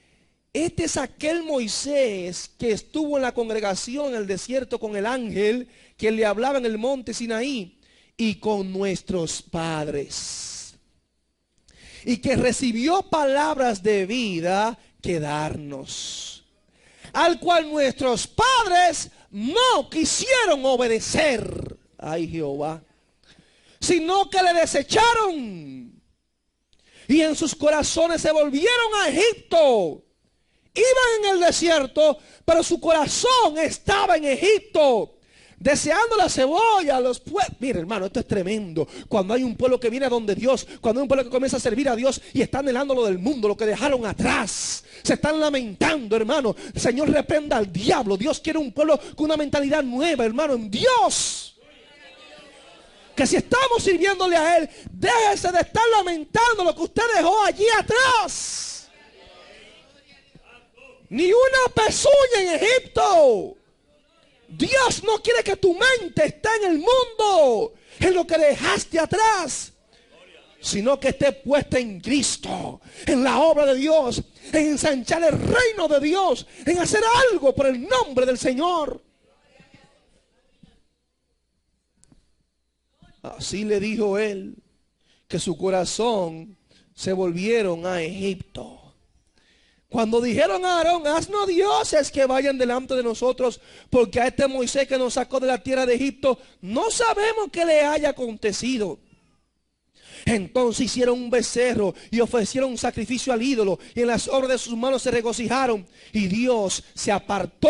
este es aquel Moisés que estuvo en la congregación en el desierto con el ángel que le hablaba en el monte Sinaí y con nuestros padres. Y que recibió palabras de vida que darnos. Al cual nuestros padres no quisieron obedecer. Ay, Jehová. Sino que le desecharon. Y en sus corazones se volvieron a Egipto. Iban en el desierto, pero su corazón estaba en Egipto. Deseando la cebolla, los pueblos. Mira, hermano, esto es tremendo. Cuando hay un pueblo que viene a donde Dios, cuando hay un pueblo que comienza a servir a Dios y está anhelando lo del mundo, lo que dejaron atrás, se están lamentando, hermano. El Señor reprenda al diablo. Dios quiere un pueblo con una mentalidad nueva, hermano, en Dios. Que si estamos sirviéndole a Él, déjese de estar lamentando lo que usted dejó allí atrás. Ni una pezuña en Egipto. Dios no quiere que tu mente esté en el mundo, en lo que dejaste atrás, sino que esté puesta en Cristo, en la obra de Dios, en ensanchar el reino de Dios, en hacer algo por el nombre del Señor. Así le dijo él, que su corazón se volvieron a Egipto. Cuando dijeron a Aarón, haznos dioses que vayan delante de nosotros, porque a este Moisés que nos sacó de la tierra de Egipto, no sabemos qué le haya acontecido. Entonces hicieron un becerro y ofrecieron un sacrificio al ídolo, y en las obras de sus manos se regocijaron, y Dios se apartó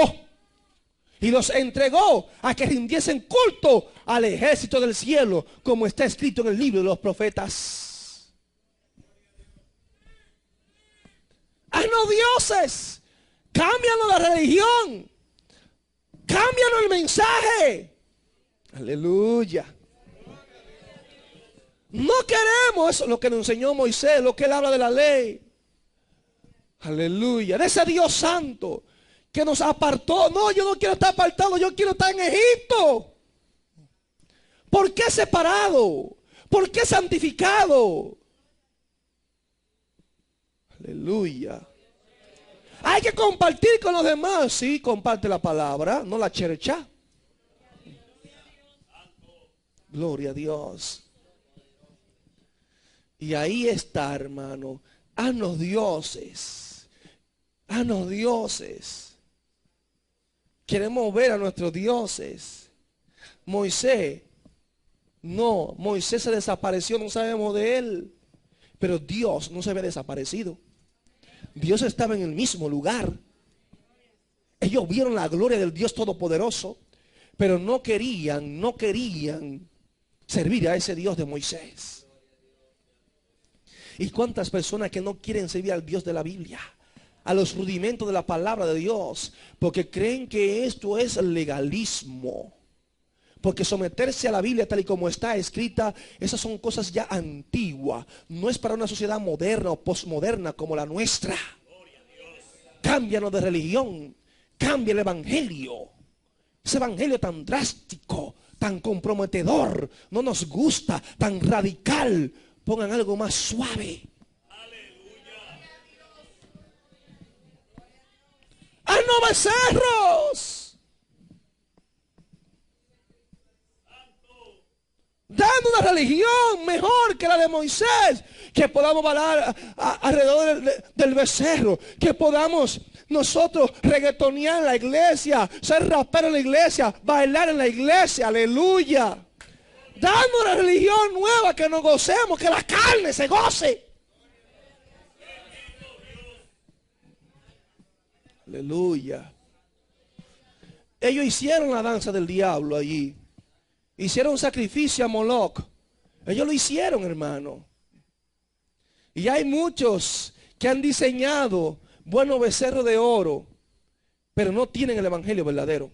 y los entregó a que rindiesen culto al ejército del cielo, como está escrito en el libro de los profetas. Haznos dioses, cámbianos la religión, cámbianos el mensaje. Aleluya. No queremos eso, lo que nos enseñó Moisés, lo que él habla de la ley. Aleluya. De ese Dios santo que nos apartó. No, yo no quiero estar apartado, yo quiero estar en Egipto. ¿Por qué separado? ¿Por qué santificado? Aleluya. Hay que compartir con los demás. Sí, comparte la palabra, no la chercha. Gloria a Dios. Y ahí está, hermano. Haznos dioses. Haznos dioses. Queremos ver a nuestros dioses. Moisés. No, Moisés se desapareció, no sabemos de él. Pero Dios no se había desaparecido. Dios estaba en el mismo lugar. Ellos vieron la gloria del Dios Todopoderoso, pero no querían servir a ese Dios de Moisés. ¿Y cuántas personas que no quieren servir al Dios de la Biblia, a los rudimentos de la palabra de Dios, porque creen que esto es legalismo? Porque someterse a la Biblia tal y como está escrita, esas son cosas ya antiguas. No es para una sociedad moderna o posmoderna como la nuestra. Cámbianos de religión. Cambia el evangelio. Ese evangelio tan drástico, tan comprometedor, no nos gusta, tan radical. Pongan algo más suave. becerros. Dando una religión mejor que la de Moisés. Que podamos bailar alrededor del becerro. Que podamos nosotros reggaetonear en la iglesia. Ser raperos en la iglesia. Bailar en la iglesia. Aleluya. Dando una religión nueva, que nos gocemos. Que la carne se goce. Aleluya. Ellos hicieron la danza del diablo allí. Hicieron un sacrificio a Moloch. Ellos lo hicieron, hermano. Y hay muchos que han diseñado buenos becerros de oro, pero no tienen el evangelio verdadero.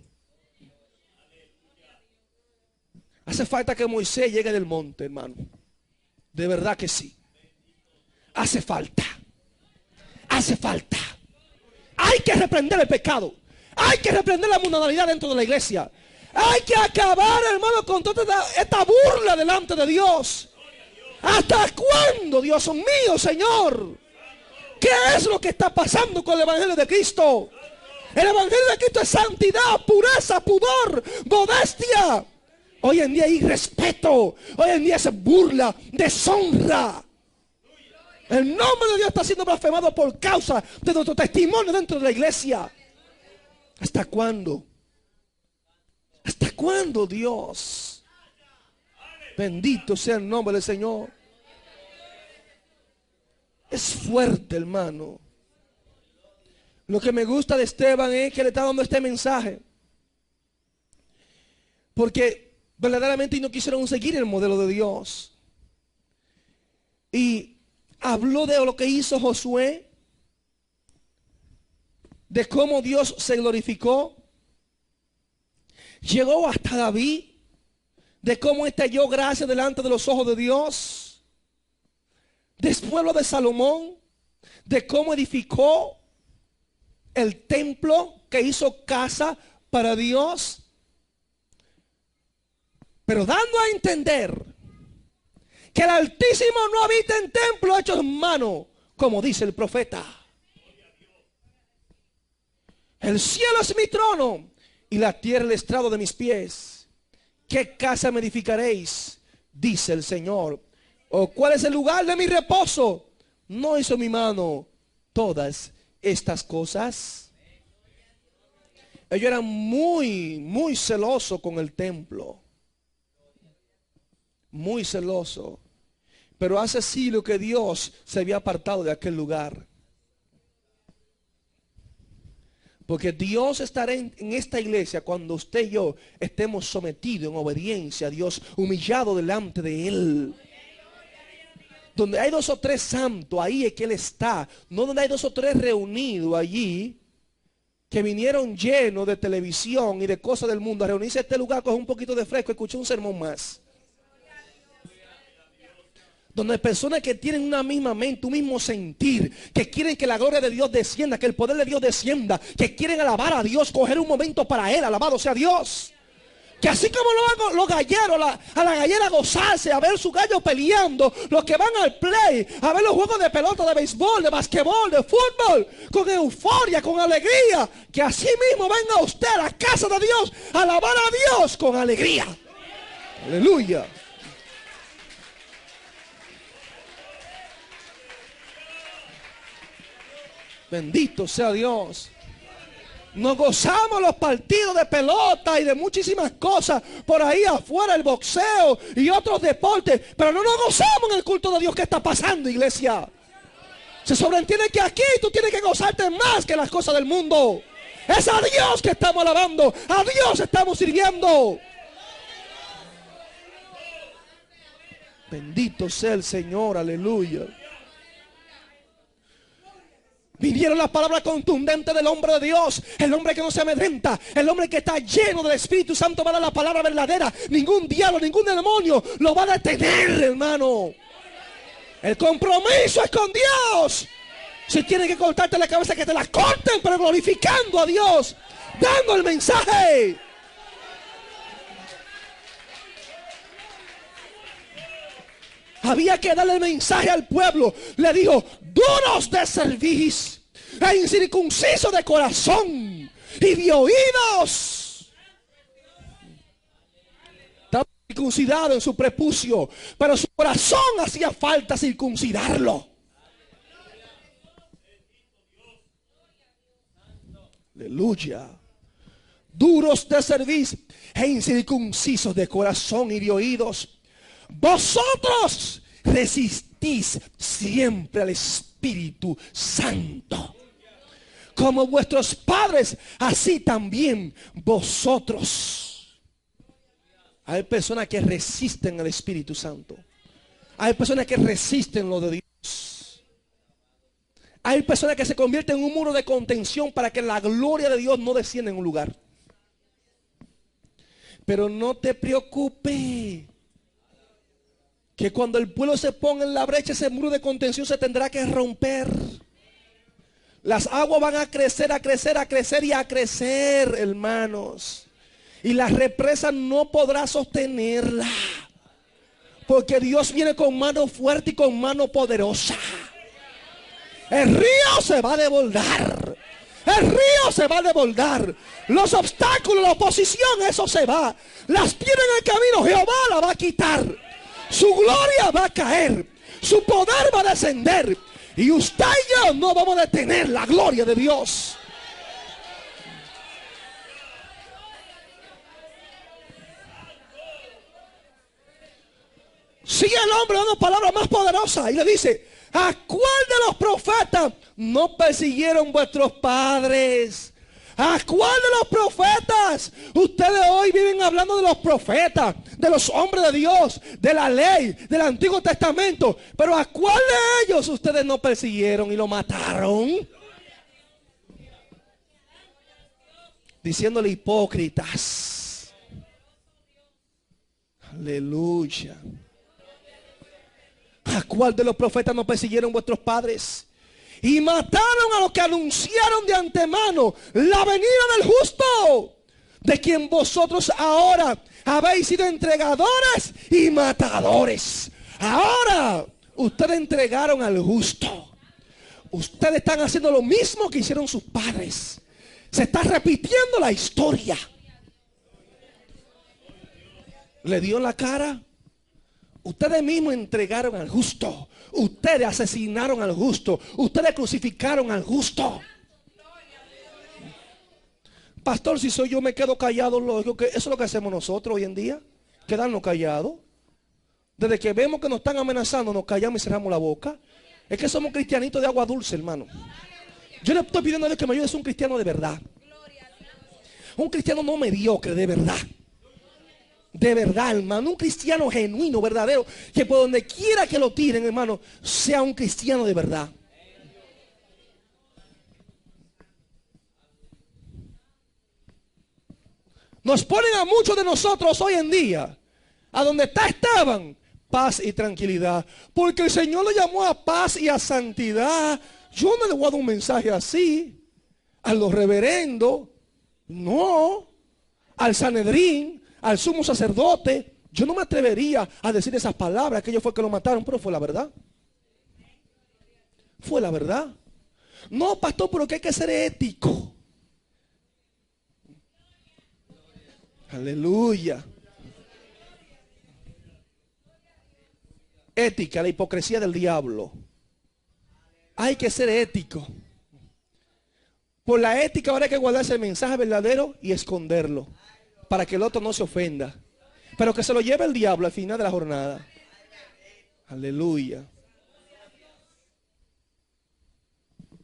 Hace falta que Moisés llegue del monte, hermano. De verdad que sí. Hace falta. Hace falta. Hay que reprender el pecado. Hay que reprender la mundanalidad dentro de la iglesia. Hay que acabar, hermano, con toda esta burla delante de Dios. ¿Hasta cuándo, Dios mío, Señor? ¿Qué es lo que está pasando con el evangelio de Cristo? El evangelio de Cristo es santidad, pureza, pudor, modestia. Hoy en día hay irrespeto. Hoy en día se burla, deshonra. El nombre de Dios está siendo blasfemado por causa de nuestro testimonio dentro de la iglesia. ¿Hasta cuándo? ¿Hasta cuándo, Dios? Bendito sea el nombre del Señor. Es fuerte, hermano. Lo que me gusta de Esteban es que le está dando este mensaje. Porque verdaderamente no quisieron seguir el modelo de Dios. Y habló de lo que hizo Josué. De cómo Dios se glorificó. Llegó hasta David. De cómo éste halló gracia delante de los ojos de Dios. Después lo de Salomón. De cómo edificó el templo, que hizo casa para Dios. Pero dando a entender que el Altísimo no habita en templo hecho en mano, como dice el profeta. El cielo es mi trono y la tierra el estrado de mis pies. ¿Qué casa me edificaréis? Dice el Señor. ¿O cuál es el lugar de mi reposo? ¿No hizo mi mano todas estas cosas? Ellos eran muy celosos con el templo. Muy celoso. Pero hace siglos que Dios se había apartado de aquel lugar. Porque Dios estará en esta iglesia cuando usted y yo estemos sometidos en obediencia a Dios, humillados delante de Él. Donde hay 2 o 3 santos, ahí es que Él está. No donde hay 2 o 3 reunidos allí, que vinieron llenos de televisión y de cosas del mundo a reunirse en este lugar, coger un poquito de fresco, escuchar un sermón más. Donde hay personas que tienen una misma mente, un mismo sentir, que quieren que la gloria de Dios descienda, que el poder de Dios descienda, que quieren alabar a Dios, coger un momento para Él, alabado sea Dios. Que así como lo van los galleros a la gallera a gozarse, a ver su gallo peleando, los que van al play, a ver los juegos de pelota, de béisbol, de basquetbol, de fútbol, con euforia, con alegría, que así mismo venga usted a la casa de Dios a alabar a Dios con alegría. Aleluya. Bendito sea Dios. Nos gozamos los partidos de pelota y de muchísimas cosas por ahí afuera, el boxeo y otros deportes, pero no nos gozamos en el culto de Dios. ¿Qué está pasando, iglesia? Se sobreentiende que aquí tú tienes que gozarte más que las cosas del mundo. Es a Dios que estamos alabando, a Dios estamos sirviendo. Bendito sea el Señor, aleluya. Vinieron las palabras contundentes del hombre de Dios, el hombre que no se amedrenta, el hombre que está lleno del Espíritu Santo va a dar la palabra verdadera. Ningún diablo, ningún demonio lo va a detener, hermano. El compromiso es con Dios. Si tienen que cortarte la cabeza, que te la corten, pero glorificando a Dios, dando el mensaje. Había que darle el mensaje al pueblo. Le dijo: duros de cerviz e incircuncisos de corazón, y de oídos. Estaba circuncidado en su prepucio, pero su corazón hacía falta circuncidarlo. Aleluya. Duros de cerviz e incircuncisos de corazón y de oídos, vosotros resistís siempre al Espíritu Santo. Como vuestros padres, así también vosotros. Hay personas que resisten al Espíritu Santo. Hay personas que resisten lo de Dios. Hay personas que se convierten en un muro de contención para que la gloria de Dios no descienda en un lugar. Pero no te preocupes, que cuando el pueblo se ponga en la brecha, ese muro de contención se tendrá que romper. Las aguas van a crecer, a crecer, a crecer y a crecer, hermanos. Y la represa no podrá sostenerla. Porque Dios viene con mano fuerte y con mano poderosa. El río se va a desbordar. El río se va a desbordar. Los obstáculos, la oposición, eso se va. Las piedras en el camino, Jehová la va a quitar. Su gloria va a caer. Su poder va a descender. Y usted y yo no vamos a detener la gloria de Dios. Sigue el hombre dando palabras más poderosas y le dice: ¿a cuál de los profetas no persiguieron vuestros padres? ¿A cuál de los profetas? Ustedes hoy viven hablando de los profetas, de los hombres de Dios, de la ley, del Antiguo Testamento. Pero ¿a cuál de ellos ustedes no persiguieron y lo mataron? Diciéndole hipócritas. Aleluya. ¿A cuál de los profetas no persiguieron vuestros padres? Y mataron a los que anunciaron de antemano la venida del justo, de quien vosotros ahora habéis sido entregadores y matadores. Ahora ustedes entregaron al justo. Ustedes están haciendo lo mismo que hicieron sus padres. Se está repitiendo la historia. ¿Le dio en la cara? Ustedes mismos entregaron al justo. Ustedes asesinaron al justo. Ustedes crucificaron al justo. Pastor, si soy yo me quedo callado. Eso es lo que hacemos nosotros hoy en día. Quedarnos callados. Desde que vemos que nos están amenazando, nos callamos y cerramos la boca. Es que somos cristianitos de agua dulce, hermano. Yo le estoy pidiendo a Dios que me ayude a ser un cristiano de verdad. Un cristiano no mediocre, de verdad. De verdad, hermano, un cristiano genuino, verdadero, que por donde quiera que lo tiren, hermano, sea un cristiano de verdad. Nos ponen a muchos de nosotros hoy en día, a donde estaban, paz y tranquilidad, porque el Señor lo llamó a paz y a santidad. Yo no le voy a dar un mensaje así a los reverendos, no, al Sanedrín, al sumo sacerdote. Yo no me atrevería a decir esas palabras. Aquello fue que lo mataron, pero fue la verdad. Fue la verdad. No, pastor, pero que hay que ser ético. Aleluya. Ética, la hipocresía del diablo. Hay que ser ético. Por la ética ahora hay que guardarse el mensaje verdadero y esconderlo, para que el otro no se ofenda, pero que se lo lleve el diablo al final de la jornada. Aleluya.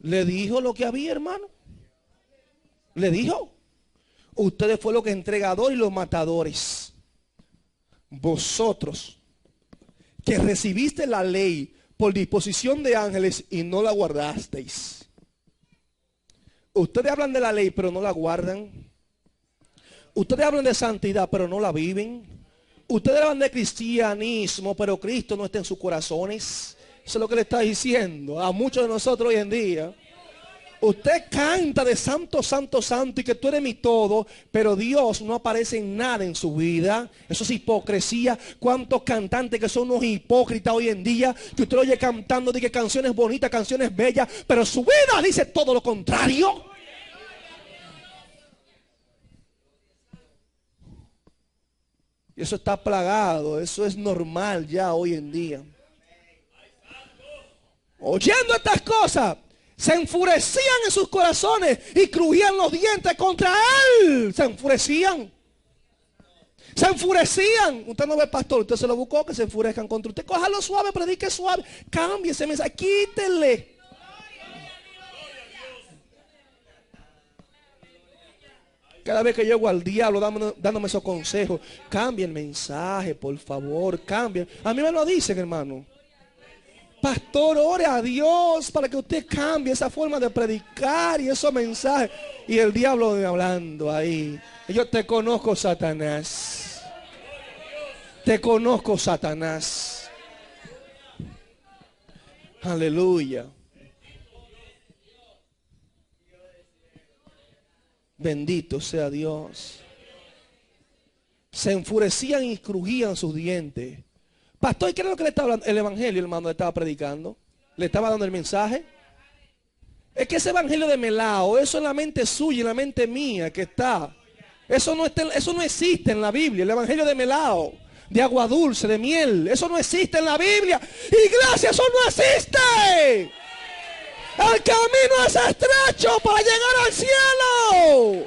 Le dijo lo que había, hermano. Le dijo: ustedes fueron los entregadores y los matadores. Vosotros que recibiste la ley por disposición de ángeles y no la guardasteis. Ustedes hablan de la ley pero no la guardan. Ustedes hablan de santidad pero no la viven. Ustedes hablan de cristianismo pero Cristo no está en sus corazones. Eso es lo que le está diciendo a muchos de nosotros hoy en día. Usted canta de santo, santo, santo y que tú eres mi todo, pero Dios no aparece en nada en su vida. Eso es hipocresía. ¿Cuántos cantantes que son unos hipócritas hoy en día? Que usted lo oye cantando de que canciones bonitas, canciones bellas, pero su vida dice todo lo contrario. Eso está plagado, eso es normal ya hoy en día. Oyendo estas cosas, se enfurecían en sus corazones y crujían los dientes contra él. Se enfurecían. Se enfurecían. Usted no ve, pastor, usted se lo buscó que se enfurezcan contra usted. Cójalo suave, predique suave. Cambie ese mensaje, quítele. Cada vez que llego al diablo dándome esos consejos, cambie el mensaje, por favor, cambie. A mí me lo dicen, hermano. Pastor, ore a Dios para que usted cambie esa forma de predicar y esos mensajes. Y el diablo hablando ahí. Yo te conozco, Satanás. Te conozco, Satanás. Aleluya. Bendito sea Dios. Se enfurecían y crujían sus dientes. Pastor, ¿qué era lo que le estaba hablando? El evangelio, hermano, le estaba predicando. Le estaba dando el mensaje. Es que ese evangelio de Melao, eso en la mente suya, en la mente mía que está. Eso no existe en la Biblia. El evangelio de Melao, de agua dulce, de miel, eso no existe en la Biblia. Iglesia, eso no existe. El camino es estrecho para llegar al cielo.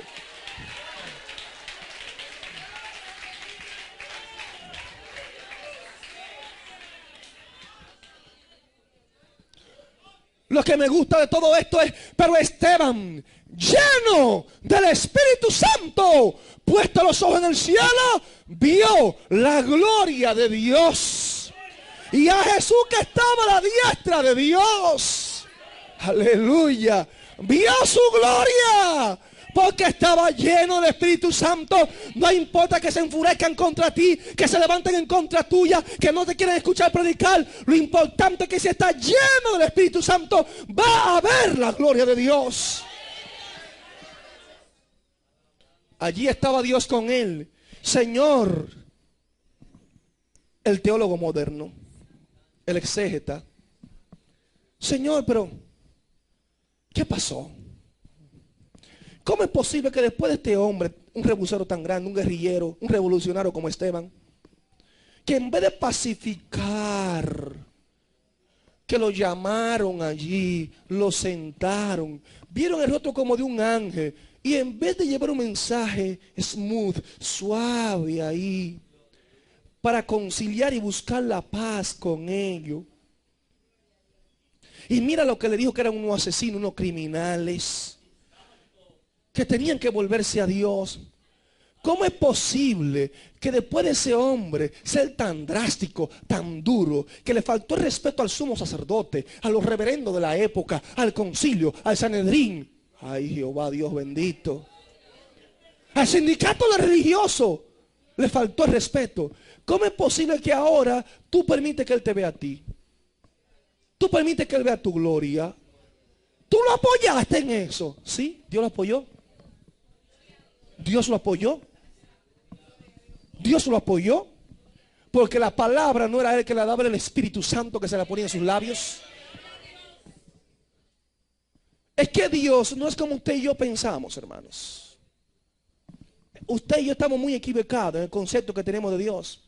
Lo que me gusta de todo esto es, pero Esteban, lleno del Espíritu Santo, puesto los ojos en el cielo, vio la gloria de Dios. Y a Jesús que estaba a la diestra de Dios. Aleluya. Vio su gloria. Porque estaba lleno del Espíritu Santo. No importa que se enfurezcan contra ti, que se levanten en contra tuya, que no te quieren escuchar predicar. Lo importante es que si está lleno del Espíritu Santo, va a ver la gloria de Dios. Allí estaba Dios con él. Señor, el teólogo moderno, el exégeta. Señor, pero ¿qué pasó? ¿Cómo es posible que después de este hombre, un rebusero tan grande, un guerrillero, un revolucionario como Esteban, que en vez de pacificar, que lo llamaron allí, lo sentaron, vieron el rostro como de un ángel, y en vez de llevar un mensaje smooth, suave ahí, para conciliar y buscar la paz con ellos, y mira lo que le dijo, que eran unos asesinos, unos criminales, que tenían que volverse a Dios. ¿Cómo es posible que después de ese hombre ser tan drástico, tan duro, que le faltó el respeto al sumo sacerdote, a los reverendos de la época, al concilio, al Sanedrín, ay Jehová Dios bendito, al sindicato de religiosos, le faltó el respeto? ¿Cómo es posible que ahora tú permites que él te vea a ti? Tú permites que él vea tu gloria. Tú lo apoyaste en eso. ¿Sí? Dios lo apoyó. Dios lo apoyó. Dios lo apoyó. Porque la palabra no era él que la daba, el Espíritu Santo que se la ponía en sus labios. Es que Dios no es como usted y yo pensamos, hermanos. Usted y yo estamos muy equivocados en el concepto que tenemos de Dios.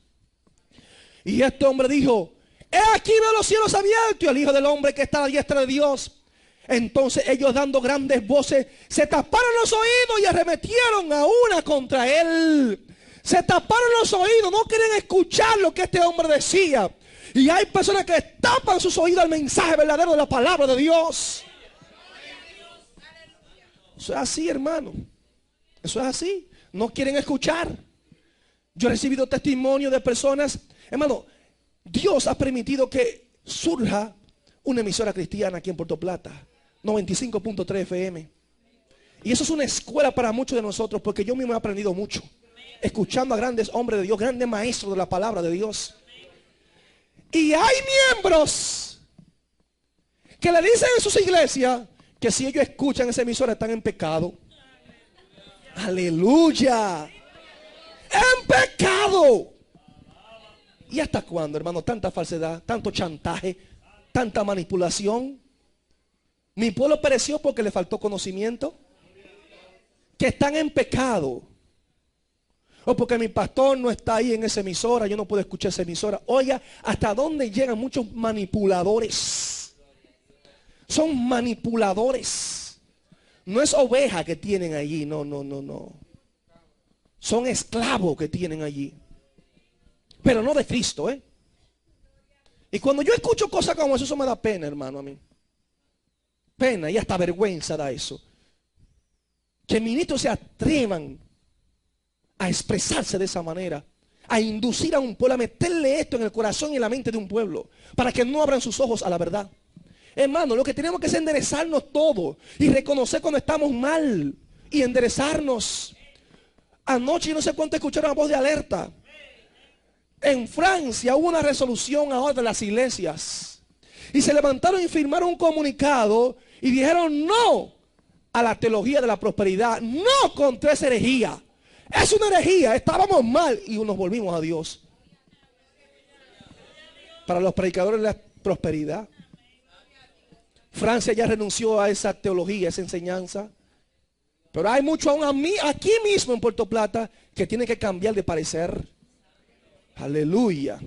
Y este hombre dijo: he aquí veo los cielos abiertos y al Hijo del Hombre que está a la diestra de Dios. Entonces ellos, dando grandes voces, se taparon los oídos y arremetieron a una contra él. Se taparon los oídos, no querían escuchar lo que este hombre decía. Y hay personas que tapan sus oídos al mensaje verdadero de la palabra de Dios. Eso es así, hermano. Eso es así. No quieren escuchar. Yo he recibido testimonio de personas, hermano. Dios ha permitido que surja una emisora cristiana aquí en Puerto Plata, 95.3 FM. Y eso es una escuela para muchos de nosotros, porque yo mismo he aprendido mucho, escuchando a grandes hombres de Dios, grandes maestros de la palabra de Dios. Y hay miembros que le dicen en sus iglesias que si ellos escuchan esa emisora están en pecado. Aleluya. En pecado. ¿Y hasta cuándo, hermano? Tanta falsedad, tanto chantaje, tanta manipulación. Mi pueblo pereció porque le faltó conocimiento. Que están en pecado. O porque mi pastor no está ahí en esa emisora, yo no puedo escuchar esa emisora. Oiga, hasta dónde llegan muchos manipuladores. Son manipuladores. No es oveja que tienen allí, no. Son esclavos que tienen allí. Pero no de Cristo, ¿eh? Y cuando yo escucho cosas como eso me da pena, hermano, a mí. Pena y hasta vergüenza da eso. Que ministros se atrevan a expresarse de esa manera, a inducir a un pueblo, a meterle esto en el corazón y en la mente de un pueblo, para que no abran sus ojos a la verdad. Hermano, lo que tenemos que es enderezarnos todo y reconocer cuando estamos mal y enderezarnos. Anoche yo no sé cuánto escucharon la voz de alerta. En Francia hubo una resolución ahora de las iglesias y se levantaron y firmaron un comunicado y dijeron no a la teología de la prosperidad, no contra esa herejía. Es una herejía, estábamos mal y nos volvimos a Dios. Para los predicadores de la prosperidad, Francia ya renunció a esa teología, a esa enseñanza. Pero hay mucho aún aquí mismo en Puerto Plata que tiene que cambiar de parecer. Aleluya.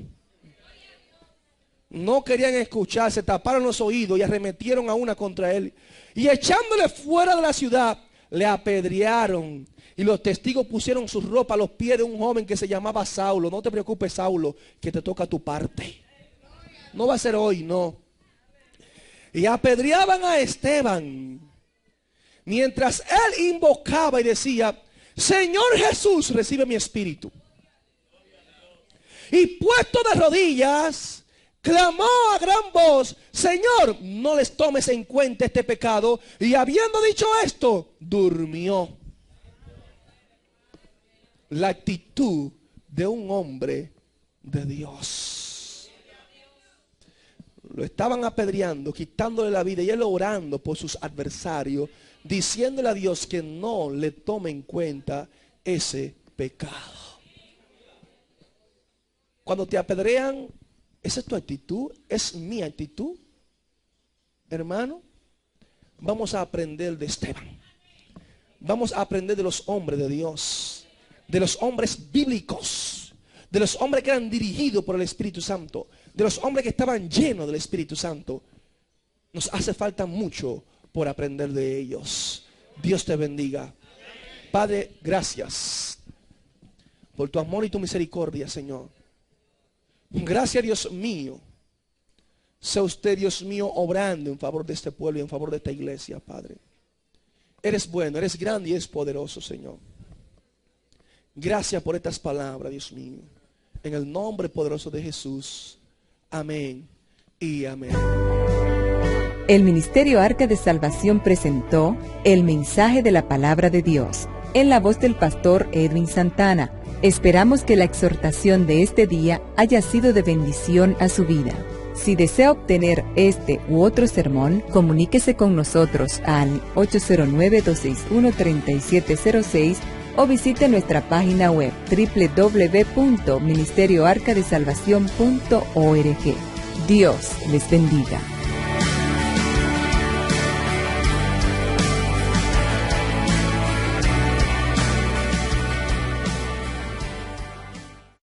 No querían escuchar, se taparon los oídos y arremetieron a una contra él. Y echándole fuera de la ciudad, le apedrearon. Y los testigos pusieron su ropa a los pies de un joven que se llamaba Saulo. No te preocupes, Saulo, que te toca tu parte. No va a ser hoy, no. Y apedreaban a Esteban. Mientras él invocaba y decía, Señor Jesús, recibe mi espíritu. Y puesto de rodillas, clamó a gran voz, Señor, no les tomes en cuenta este pecado. Y habiendo dicho esto, durmió. La actitud de un hombre de Dios. Lo estaban apedreando, quitándole la vida y él orando por sus adversarios, diciéndole a Dios que no le tome en cuenta ese pecado. Cuando te apedrean, ¿esa es tu actitud? ¿Es mi actitud? Hermano, vamos a aprender de Esteban. Vamos a aprender de los hombres de Dios, de los hombres bíblicos, de los hombres que eran dirigidos por el Espíritu Santo, de los hombres que estaban llenos del Espíritu Santo. Nos hace falta mucho por aprender de ellos. Dios te bendiga. Padre, gracias por tu amor y tu misericordia, Señor. Gracias, Dios mío. Sea usted, Dios mío, obrando en favor de este pueblo y en favor de esta iglesia, Padre. Eres bueno, eres grande y eres poderoso, Señor. Gracias por estas palabras, Dios mío. En el nombre poderoso de Jesús. Amén y amén.
El Ministerio Arca de Salvación presentó el mensaje de la palabra de Dios en la voz del pastor Edwin Santana. Esperamos que la exhortación de este día haya sido de bendición a su vida. Si desea obtener este u otro sermón, comuníquese con nosotros al 809-261-3706 o visite nuestra página web www.ministerioarcadesalvacion.org. Dios les bendiga.